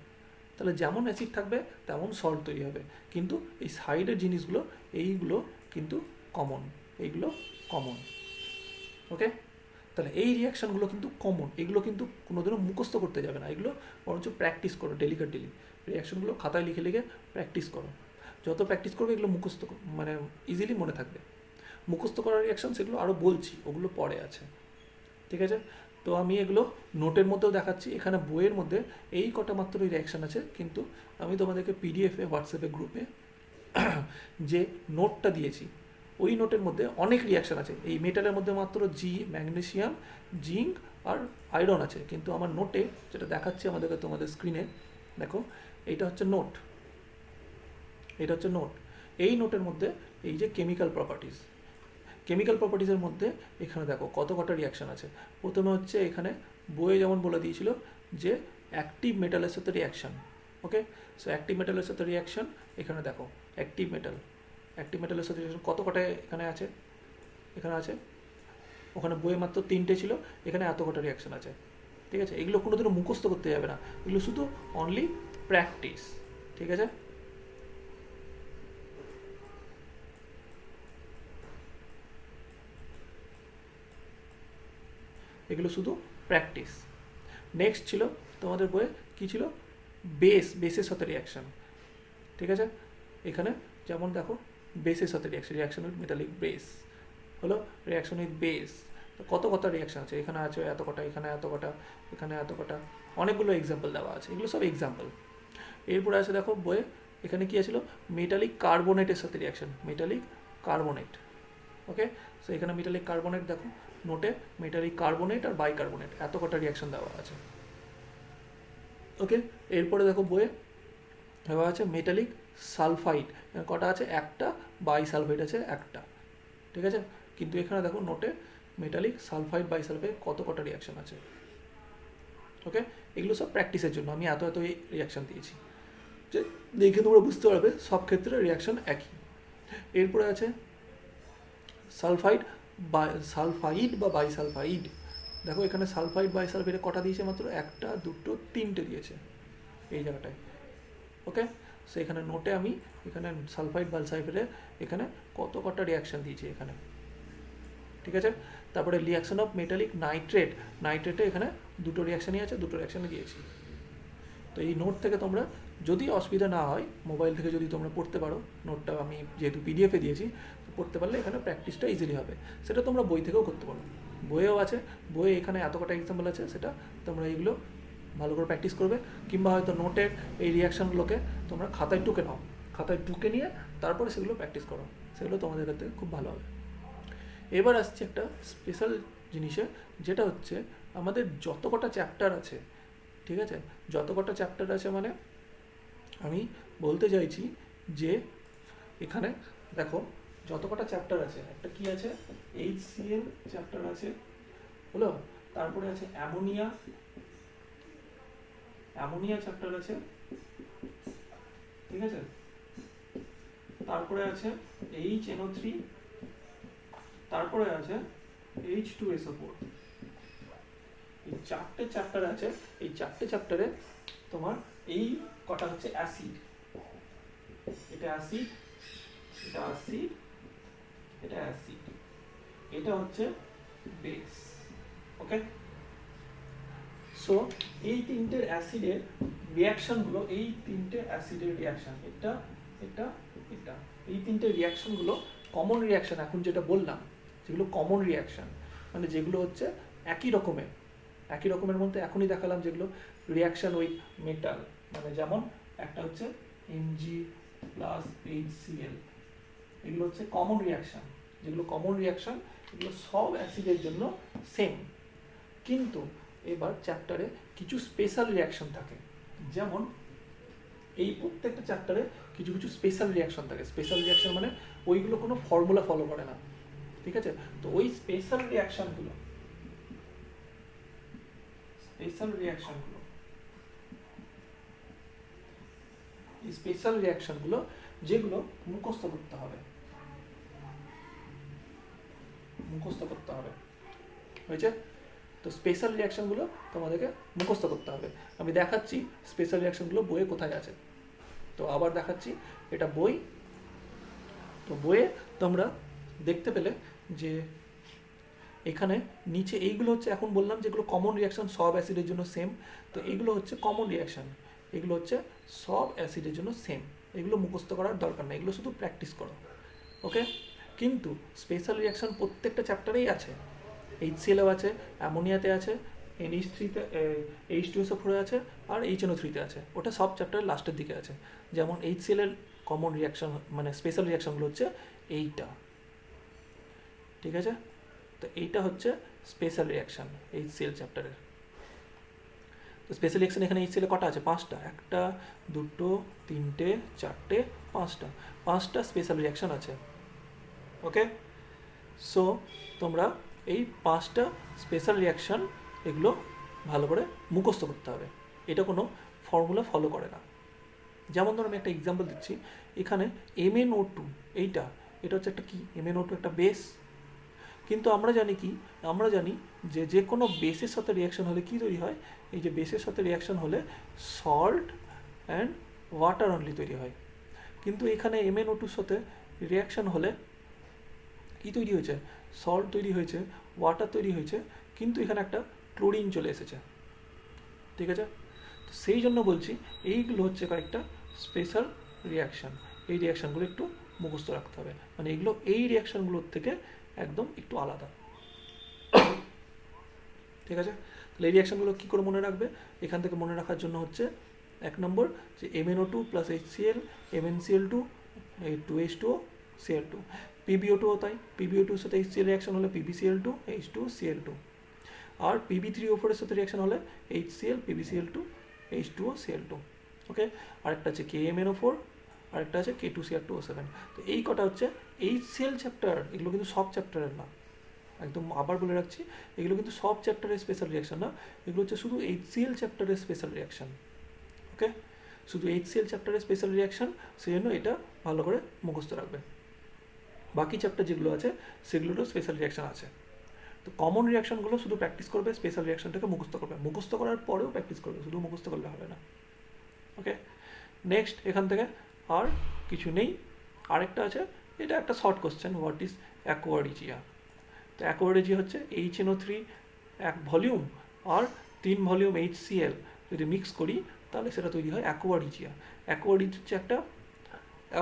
তাহলে যেমন অ্যাসিড থাকবে তেমন সল্ট তৈরি হবে। কিন্তু এই সাইডের জিনিসগুলো এইগুলো কিন্তু কমন, এইগুলো কমন। ওকে, তাহলে এই রিয়াকশানগুলো কিন্তু কমন, এগুলো কিন্তু কোনোদিনও মুখস্থ করতে যাবে না, এগুলো বরঞ্চ প্র্যাকটিস করো ডেলি। রিয়াকশানগুলো খাতায় লিখে লিখে প্র্যাকটিস করো। যত প্র্যাকটিস করবে এগুলো মুখস্থ মানে ইজিলি মনে থাকবে। মুখস্থ করার রিয়াকশান সেগুলো আরও বলছি, ওগুলো পরে আছে, ঠিক আছে? তো আমি এগুলো নোটের মধ্যেও দেখাচ্ছি। এখানে বইয়ের মধ্যে এই কটা মাত্র রিয়াকশান আছে, কিন্তু আমি তোমাদেরকে পিডিএফে হোয়াটসঅ্যাপে গ্রুপে যে নোটটা দিয়েছি ওই নোটের মধ্যে অনেক রিয়াকশান আছে। এই মেটালের মধ্যে মাত্র ম্যাগনেসিয়াম, জিঙ্ক আর আয়রন আছে, কিন্তু আমার নোটে যেটা দেখাচ্ছি আমাদেরকে তোমাদের স্ক্রিনে দেখো, এইটা হচ্ছে নোট, এই নোটের মধ্যে এই যে কেমিক্যাল প্রপার্টিজের মধ্যে এখানে দেখো কত কটা রিয়াকশান আছে। প্রথমে হচ্ছে এখানে বইয়ে যেমন বলে দিয়েছিল যে অ্যাক্টিভ মেটালের সাথে রিয়াকশান। ওকে, সো অ্যাক্টিভ মেটালের সাথে রিয়াকশান এখানে দেখো, অ্যাক্টিভ মেটালের সাথে রিয়াকশান কত কটা এখানে আছে, ওখানে বইয়ে মাত্র 3টে ছিল, এখানে এত কটা রিয়াকশান আছে, ঠিক আছে? এগুলো কোনোদিনও মুখস্থ করতে যাবে না, এগুলো শুধু অনলি প্র্যাকটিস, ঠিক আছে? এগুলো শুধু প্র্যাকটিস। নেক্সট ছিল তোমাদের বইয়ে কী ছিল, বেসের সাথে রিয়াকশান, ঠিক আছে? এখানে যেমন দেখো বেসের সাথে রিয়াকশান উইথ মেটালিক বেস হলো রিয়াকশন উইথ বেস। কত রিয়াকশান আছে, এখানে আছে এত কটা, এখানে এত কটা, এখানে এত কটা, অনেকগুলো এক্সাম্পল দেওয়া আছে, এগুলো সব এক্সাম্পল। এরপরে আছে দেখো বইয়ে এখানে কী আছিল, মেটালিক কার্বোনেটের সাথে রিয়াকশান, মেটালিক কার্বোনেট। ওকে, সো এখানে মেটালিক কার্বোনেট দেখো নোটে, মেটালিক কার্বোনেট আর বাইকার্বোনেট এত কটা রিয়াকশান দেওয়া আছে। ওকে, এরপরে দেখো বইয়ে দেওয়া আছে মেটালিক সালফাইড, কটা আছে, একটা, বাইসালফাইড আছে একটা, ঠিক আছে? কিন্তু এখানে দেখো নোটে মেটালিক সালফাইড বাইসালফাইড কত কটা রিয়াকশান আছে। ওকে, এগুলো সব প্র্যাকটিসের জন্য আমি এত রিয়াকশান দিয়েছি, যে দেখে তোমরা বুঝতে পারবে সব ক্ষেত্রে রিয়াকশান একই। এরপরে আছে সালফাইড বা বাইসালফাইড। দেখো এখানে সালফাইড বাইসালফাইডে কটা দিয়েছে, মাত্র একটা, দুটো, 3টে দিয়েছে এই জায়গাটায়। ওকে, সো এখানে নোটে আমি এখানে সালফাইড বাইসালফাইডে এখানে কত কটা রিয়াকশান দিয়েছি এখানে, ঠিক আছে? তারপরে রিয়াকশান অফ মেটালিক নাইট্রেটে এখানে দুটো রিয়াকশানই আছে, দুটো রিয়াকশানই দিয়েছি। তো এই নোট থেকে তোমরা যদি অসুবিধা না হয়, মোবাইল থেকে যদি তোমরা পড়তে পারো, নোটটা আমি যেহেতু পিডিএফে দিয়েছি, পড়তে পারলে এখানে প্র্যাকটিসটা ইজিলি হবে। সেটা তোমরা বই থেকেও করতে পারো, বইয়েও আছে, বইয়ে এখানে এত কটা এক্সাম্পল আছে, সেটা তোমরা এইগুলো ভালো করে প্র্যাকটিস করবে, কিংবা হয়তো নোটের এই রিয়াকশানগুলোকে তোমরা খাতায় টুকে নাও, খাতায় টুকে নিয়ে তারপরে সেগুলো প্র্যাকটিস করো, সেগুলো তোমাদের কাছে খুব ভালো হবে। এবার আসছে একটা স্পেশাল জিনিসে, যেটা হচ্ছে আমাদের যত কটা চ্যাপ্টার আছে, ঠিক আছে? যত কটা চ্যাপ্টার আছে মানে আমি বলতে চাইছি যে এখানে দেখো যত কটা চ্যাপ্টার আছে, একটা কি আছে, HCl চ্যাপ্টার আছে, হলো? তারপরে আছে অ্যামোনিয়া চ্যাপ্টার আছে, ঠিক আছে? তারপরে আছে HNO3, তারপরে আছে H2SO4। এই 4টে চ্যাপ্টার আছে, এই 4টে চ্যাপ্টারে তোমার এই কটা হচ্ছে অ্যাসিড, এটা অ্যাসিড, এটা অ্যাসিড, এটা অ্যাসিড, এটা হচ্ছে বেস। ওকে, সো এই তিনটে অ্যাসিডের রিয়াকশনগুলো, এই তিনটে অ্যাসিডের রিয়াকশন, এটা এটা এটা, এই তিনটে রিয়াকশনগুলো কমন রিয়াকশন। এখন যেটা বললাম যেগুলো কমন রিয়াকশন, মানে যেগুলো হচ্ছে একই রকমের, একই রকমের মধ্যে এখনই দেখালাম যেগুলো রিয়াকশন উইথ মেটাল, মানে যেমন একটা হচ্ছে Mg প্লাস HCl, এগুলো হচ্ছে কমন রিয়াকশন। যেগুলো কমন রিয়াকশন এগুলো সব অ্যাসিডের জন্য সেম, কিন্তু এবার চ্যাপ্টারে কিছু স্পেশাল রিয়াকশন থাকে। যেমন এই প্রত্যেকটা চ্যাপ্টারে কিছু কিছু স্পেশাল রিয়াকশন থাকে। স্পেশাল রিয়াকশন মানে ওইগুলো কোনো ফর্মুলা ফলো করে না, ঠিক আছে? তো ওই স্পেশাল রিয়াকশনগুলো যেগুলো মুখস্থ করতে হবে, হয়েছে? তো স্পেশাল রিয়াকশনগুলো তোমাদেরকে মুখস্থ করতে হবে। আমি দেখাচ্ছি স্পেশাল রিয়াকশনগুলো বইয়ে কোথায় আছে। তো আবার দেখাচ্ছি, এটা বই। তো বইয়ে তোমরা দেখতে পেলে যে এখানে নিচে এইগুলো হচ্ছে, এখন বললাম যেগুলো কমন রিয়াকশন সব অ্যাসিডের জন্য সেম। তো এগুলো হচ্ছে কমন রিয়াকশন, এগুলো হচ্ছে সব অ্যাসিডের জন্য সেম। এগুলো মুখস্থ করার দরকার নেই, এগুলো শুধু প্র্যাকটিস করো, ওকে? কিন্তু স্পেশাল রিয়াকশন প্রত্যেকটা চ্যাপ্টারেই আছে। HCl-এও আছে, অ্যামোনিয়াতে আছে, NH3-তে H2SO4 আছে, আর HNO3-তে আছে। ওটা সব চ্যাপ্টারের লাস্টের দিকে আছে। যেমন HCl-এর কমন রিয়াকশন মানে স্পেশাল রিয়াকশনগুলো হচ্ছে এইটা, ঠিক আছে? তো এইটা হচ্ছে স্পেশাল রিয়াকশন HCl চ্যাপ্টারের। তো স্পেশাল রিয়াকশন এখানে HCl-এ কটা আছে? 5টা। 1টা 2টো 3টে 4টে 5টা স্পেশাল রিয়াকশন আছে, ওকে? সো তোমরা এই 5টা স্পেশাল রিয়াকশন এগুলো ভালো করে মুখস্থ করতে হবে। এটা কোনো ফর্মুলা ফলো করে না। যেমন ধরো আমি একটা এক্সাম্পল দিচ্ছি, এখানে MnO2 এটা হচ্ছে একটা কি, MnO2 একটা বেস। কিন্তু আমরা জানি যে যে কোনো বেসের সাথে রিয়াকশন হলে কি তৈরি হয়? এই যে বেসের সাথে রিয়াকশন হলে সল্ট অ্যান্ড ওয়াটার অনলি তৈরি হয়। কিন্তু এখানে MnO2-র সাথে রিয়াকশন হলে কি তৈরি হয়েছে? সল্ট তৈরি হয়েছে, ওয়াটার তৈরি হয়েছে, কিন্তু এখানে একটা ক্লোরিন চলে এসেছে, ঠিক আছে? তো সেই জন্য বলছি এইগুলো হচ্ছে কয়েকটা স্পেশাল রিয়াকশান। এই রিয়াকশানগুলো একটু মুখস্থ রাখতে হবে, মানে এগুলো এই রিয়াকশানগুলোর থেকে একদম একটু আলাদা, ঠিক আছে? তাহলে এই রিয়াকশানগুলো কী করে মনে রাখবে? এখান থেকে মনে রাখার জন্য হচ্ছে 1 নম্বর যে MnO2 plus HCl, MnCl2, 2H2O, Cl2, PbO2 তাই PbO2 এর সাথে HCl রিয়াকশন হলে PbCl2, H2Cl2, আর Pb3O4 এর সাথে রিয়াকশন হলে HCl, PbCl2, H2OCl2, ওকে? আরেকটা আছে KMnO4, আরেকটা আছে K2Cr2O7। তো এই কটা হচ্ছে HCl চ্যাপ্টার, এগুলো কিন্তু সব চ্যাপ্টারের না, একদম আবার বলে রাখছি, এগুলো কিন্তু সব চ্যাপ্টারের স্পেশাল রিয়াকশন না, এগুলো হচ্ছে শুধু HCl চ্যাপ্টারের স্পেশাল রিয়াকশন, ওকে? শুধু HCl চ্যাপ্টারের স্পেশাল রিয়াকশন, সেই জন্য এটা ভালো করে মুখস্থ রাখবে। বাকি চ্যাপ্টার যেগুলো আছে সেগুলোরও স্পেশাল রিয়াকশন আছে। তো কমন রিয়াকশনগুলো শুধু প্র্যাকটিস করবে, স্পেশাল রিয়াকশনটাকে মুখস্থ করবে, মুখস্থ করার পরেও প্র্যাকটিস করবে, শুধু মুখস্থ করলে হবে না, ওকে? নেক্সট এখান থেকে আর কিছু নেই। আরেকটা আছে, এটা একটা short question, what is aqua regia? তো অ্যাকোয়ারিজিয়া হচ্ছে HNO3 1 ভলিউম আর 3 ভলিউম HCl যদি মিক্স করি তাহলে সেটা তৈরি হয় অ্যাকোয়ারিজিয়া। অ্যাকোয়ারিজিয়া হচ্ছে একটা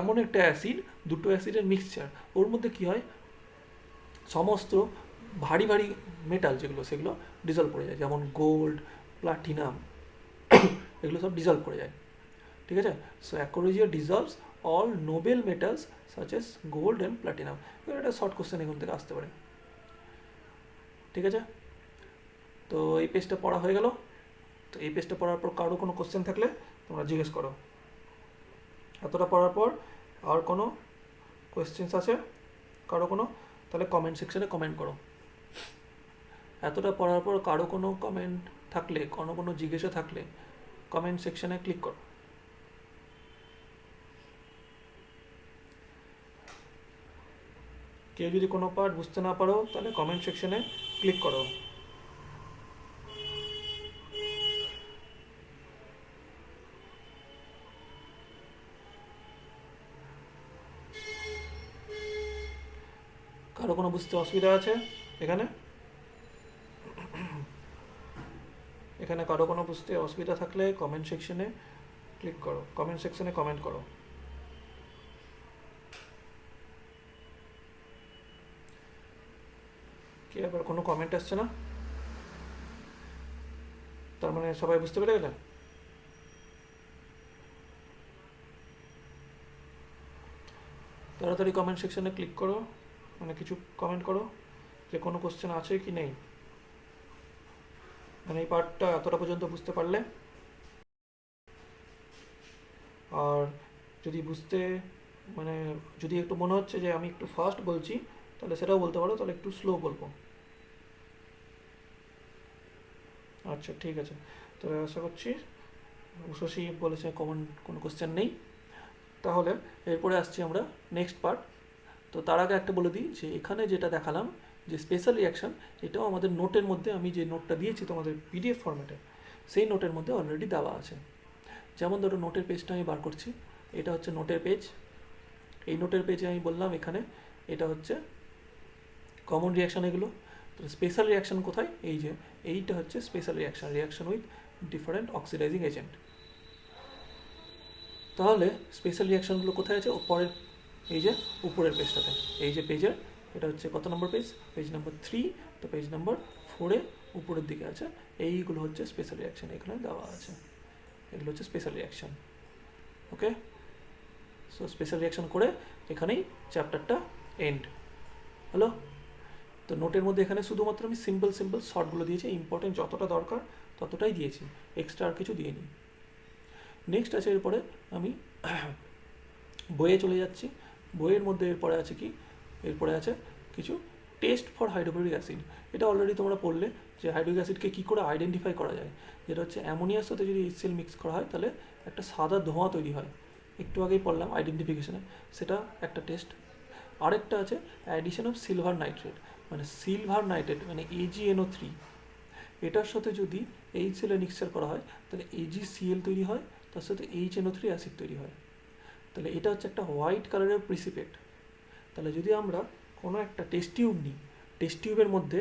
এমন একটা অ্যাসিড, দুটো অ্যাসিডের মিক্সচার। ওর মধ্যে কি হয়, সমস্ত ভারী ভারী মেটাল যেগুলো সেগুলো ডিজলভ করে যায়, যেমন গোল্ড, প্লাটিনাম, এগুলো সব ডিজলভ করে যায়, ঠিক আছে? So aqua regia dissolves all Nobel metals such as gold and platinum. এবার একটা শর্ট কোশ্চেন এখান থেকে আসতে পারে, ঠিক আছে? তো এই পেজটা পড়া হয়ে গেল। তো এই পেজটা পড়ার পর কারো কোনো কোশ্চেন থাকলে তোমরা জিজ্ঞেস করো। এতটা পড়ার পর আর কোনো কোয়েশ্চেন্স আছে কারো কোনো, তাহলে কমেন্ট সেকশনে কমেন্ট করো। এতটা পড়ার পর কারো কোনো কমেন্ট থাকলে, কোনো জিজ্ঞাসা থাকলে কমেন্ট সেকশনে ক্লিক করো। কেউ যদি কোনো পার্ট বুঝতে না পারো তাহলে কমেন্ট সেকশনে ক্লিক করো। কারো কোনো বুঝতে অসুবিধা আছে এখানে? এখানে কারো কোনো বুঝতে অসুবিধা থাকলে কমেন্ট সেকশনে ক্লিক করো, কমেন্ট সেকশনে কমেন্ট করো। কি আবার কোনো কমেন্ট আসছে না? সবাই বুঝতে পেরে গেলে? তাড়াতাড়ি কমেন্ট সেকশনে ক্লিক করো, মানে কিছু কমেন্ট করো যে কোনো কোশ্চেন আছে কি নেই। মানে এই পার্টটা এতটা পর্যন্ত বুঝতে পারলে, আর যদি বুঝতে মানে যদি একটু মনে হচ্ছে যে আমি একটু ফাস্ট বলছি, তাহলে সেটাও বলতে পারো, তাহলে একটু স্লো বলবো। আচ্ছা ঠিক আছে, তাহলে আশা করছি শশী বলেছে কমন কোনো কোশ্চেন নেই। তাহলে এরপরে আসছি আমরা নেক্সট পার্ট। তো তার আগে একটা বলে দিই যে এখানে যেটা দেখালাম যে স্পেশাল রিয়াকশান, এটাও আমাদের নোটের মধ্যে, আমি যে নোটটা দিয়েছি তোমাদের পিডিএফ ফরম্যাটে, সেই নোটের মধ্যে অলরেডি দেওয়া আছে। যেমন ধরো নোটের পেজটা আমি বার করছি, এটা হচ্ছে নোটের পেজ। এই নোটের পেজে আমি বললাম এখানে এটা হচ্ছে কমন রিয়াকশান এগুলো। তো স্পেশাল রিয়াকশান কোথায়? এই যে এইটা হচ্ছে special reaction, reaction with different oxidising agent. তাহলে স্পেশাল রিয়াকশানগুলো কোথায় আছে? পরের এই যে উপরের পেজটাতে, এই যে পেজের, এটা হচ্ছে কত নম্বর পেজ? Page number 3। তো পেজ নাম্বার 4-এ উপরের দিকে আছে। এইগুলো হচ্ছে স্পেশাল রিয়াকশান, এখানে দেওয়া আছে। এগুলো হচ্ছে স্পেশাল রিয়াকশান। ওকে, সো স্পেশাল রিয়াকশান করে এখানেই চ্যাপ্টারটা এন্ড হলো। তো নোটের মধ্যে এখানে শুধুমাত্র আমি সিম্পল শর্টগুলো দিয়েছি, ইম্পর্টেন্ট যতটা দরকার ততটাই দিয়েছি, এক্সট্রা আর কিছু দিইনি। নেক্সট আছে এরপরে আমি বইয়ে চলে যাচ্ছি। বইয়ের মধ্যে এরপরে আছে কি? এরপরে আছে কিছু টেস্ট ফর হাইড্রোক্লোরিক অ্যাসিড। এটা অলরেডি তোমরা পড়লে যে হাইড্রোক্লোরিক অ্যাসিডকে কী করে আইডেন্টিফাই করা যায়, যেটা হচ্ছে অ্যামোনিয়ার সাথে যদি HCl মিক্স করা হয় তাহলে একটা সাদা ধোঁয়া তৈরি হয়। একটু আগেই পড়লাম আইডেন্টিফিকেশনে, সেটা একটা টেস্ট। আরেকটা আছে অ্যাডিশন অফ সিলভার নাইট্রেট, মানে সিলভার নাইট্রেট মানে AgNO3, এটার সাথে যদি HCl মিক্সচার করা হয় তাহলে AgCl তৈরি হয়, তার সাথে HNO3 অ্যাসিড তৈরি হয়। তাহলে এটা হচ্ছে একটা হোয়াইট কালারের প্রিসিপেট। তাহলে যদি আমরা কোনো একটা টেস্ট টিউব নিই, টেস্ট টিউবের মধ্যে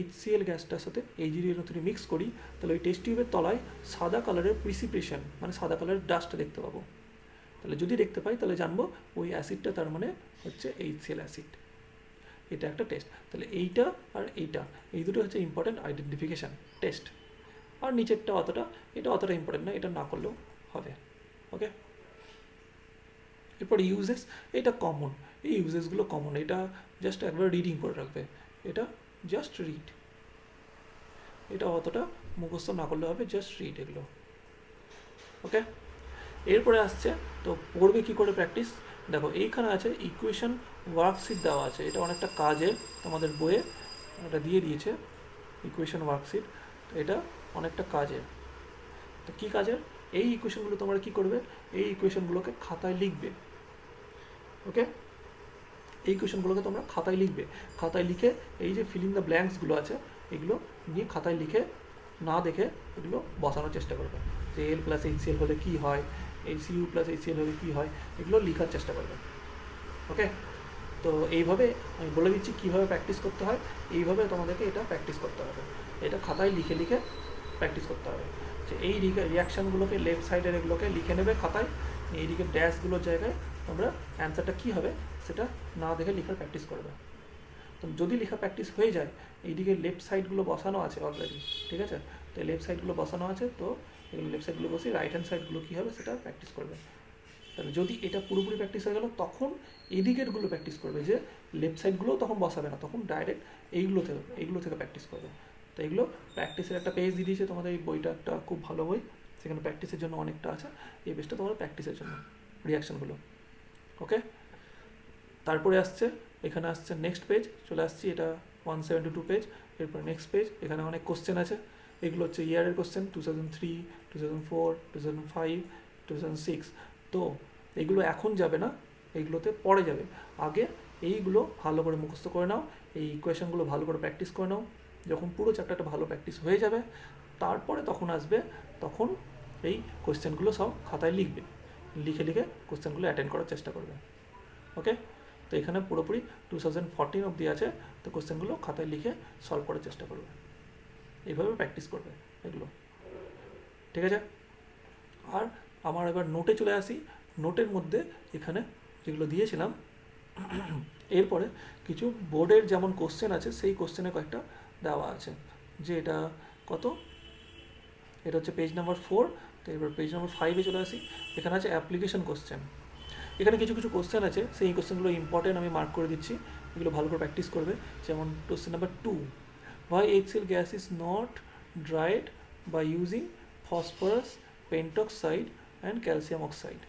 HCl গ্যাসটার সাথে AgNO3 মিক্স করি, তাহলে ওই টেস্ট টিউবের তলায় সাদা কালারের প্রিসিপিটেশন মানে সাদা কালারের ডাস্টটা দেখতে পাবো। তাহলে যদি দেখতে পাই তাহলে জানবো ওই অ্যাসিডটা তার মানে হচ্ছে HCl অ্যাসিড। এটা একটা টেস্ট। তাহলে এইটা আর এইটা, এই দুটো হচ্ছে ইম্পর্টেন্ট আইডেন্টিফিকেশান টেস্ট। আর নিচেরটা এটা অতটা ইম্পর্টেন্ট না, এটা না করলেও হবে। ওকে, এরপর ইউজেস, এটা কমন, এই ইউজেসগুলো কমন, এটা জাস্ট একবার রিডিং করে রাখবে, এটা জাস্ট রিড, এটা অতটা মুখস্থ না করলে হবে, জাস্ট রিড এগুলো। ওকে, এরপরে আসছে তো পড়বে কী করে প্র্যাকটিস। দেখো এইখানে আছে ইকুয়েশন ওয়ার্কশিট দেওয়া আছে, এটা অনেকটা কাজের, তোমাদের বইয়ে এটা দিয়ে দিয়েছে ইকুয়েশন ওয়ার্কশিট। তো এটা অনেকটা কাজের। তো কী কাজের? এই ইকুয়েশনগুলো তোমরা কী করবে, এই ইকুয়েশনগুলোকে খাতায় লিখবে। ওকে, এই কোয়েশনগুলোকে তোমরা খাতায় লিখবে। খাতায় লিখে এই যে ফিলিং দ্য ব্ল্যাঙ্কসগুলো আছে এগুলো নিয়ে খাতায় লিখে না দেখে এগুলো বসানোর চেষ্টা করবে, যে L প্লাস HCl হলে কী হয়, HCU প্লাস HCl হলে কী হয়, এগুলো লেখার চেষ্টা করবে। ওকে, তো এইভাবে আমি বলে দিচ্ছি কীভাবে প্র্যাকটিস করতে হয়, এইভাবে তোমাদেরকে এটা প্র্যাকটিস করতে হবে, এটা খাতায় লিখে লিখে প্র্যাকটিস করতে হবে। যে এই রিয়াকশানগুলোকে লেফট সাইডের এগুলোকে লিখে নেবে খাতায়, এইদিকে ড্যাশগুলোর জায়গায় তোমরা অ্যান্সারটা কী হবে সেটা না দেখে লেখার প্র্যাকটিস করবে। তো যদি লেখা প্র্যাকটিস হয়ে যায়, এইদিকে লেফট সাইডগুলো বসানো আছে অলরেডি, ঠিক আছে? তো লেফট সাইডগুলো বসানো আছে, তো এগুলো লেফট সাইডগুলো বসে রাইট হ্যান্ড সাইডগুলো কী হবে সেটা প্র্যাকটিস করবে। তাহলে যদি এটা পুরোপুরি প্র্যাকটিস হয়ে গেল, তখন এদিকেরগুলো প্র্যাকটিস করবে, যে লেফট সাইডগুলোও তখন বসাবে না, তখন ডাইরেক্ট এইগুলো থেকে প্র্যাকটিস করবে। তো এগুলো প্র্যাকটিসের একটা পেজ দিয়ে দিয়েছে তোমাদের, এই বইটা একটা খুব ভালো বই, সেখানে প্র্যাকটিসের জন্য অনেকটা আছে। এই পেজটা তোমরা প্র্যাকটিসের জন্য রিয়াকশানগুলো। ওকে, তারপরে আসছে এখানে আসছে নেক্সট পেজ, চলে আসছি, এটা 172 পেজ। এরপর নেক্সট পেজ, এখানে অনেক কোশ্চেন আছে, এগুলো হচ্ছে ইয়ারের কোশ্চেন, 2003, 2004, 2005, 2006। তো এগুলো এখন যাবে না, এইগুলোতে পরে যাবে। আগে এইগুলো ভালো করে মুখস্থ করে নাও, এই ইকুয়েশনগুলো ভালো করে প্র্যাকটিস করে নাও। যখন পুরো চ্যাপ্টারটা ভালো প্র্যাকটিস হয়ে যাবে, তারপরে তখন আসবে, তখন এই কোশ্চেনগুলো সব খাতায় লিখবে, লিখে লিখে কোশ্চেনগুলো অ্যাটেন্ড করার চেষ্টা করবে। ওকে, তো এখানে পুরোপুরি 2014 অবধি আছে, তো কোশ্চেনগুলো খাতায় লিখে সলভ করার চেষ্টা করবে, এইভাবে প্র্যাকটিস করবে এগুলো, ঠিক আছে? আর আমার এবার নোটে চলে আসি। নোটের মধ্যে এখানে যেগুলো দিয়েছিলাম, এরপরে কিছু বোর্ডের যেমন কোশ্চেন আছে, সেই কোশ্চেনে কয়েকটা দেওয়া আছে, যে এটা কত এটা হচ্ছে পেজ নাম্বার 4। তো এবার পেজ নাম্বার 5-এ চলে আসি। এখানে আছে অ্যাপ্লিকেশন কোশ্চেন। এখানে কিছু কিছু কোশ্চেন আছে, সেই কোশ্চেনগুলো ইম্পর্টেন্ট, আমি মার্ক করে দিচ্ছি, এগুলো ভালো করে প্র্যাকটিস করবে। যেমন question number 2, why HCl gas is not dried by using phosphorus pentoxide and calcium oxide।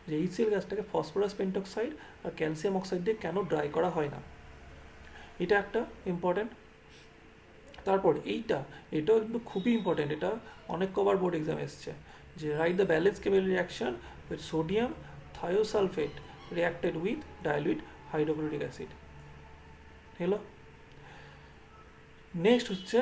যে HCl গ্যাসটাকে ফসফরাস পেন্টক্সাইড আর ক্যালসিয়াম অক্সাইড দিয়ে কেন ড্রাই করা হয় না, এটা একটা ইম্পর্টেন্ট। তারপর এটাও কিন্তু খুবই ইম্পর্টেন্ট, এটা অনেক কবার বোর্ড এক্সাম এসছে, যে write the balance chemical reaction with sodium thiosulphate reacted with dilute hydrochloric acid. হলো, নেক্সট হচ্ছে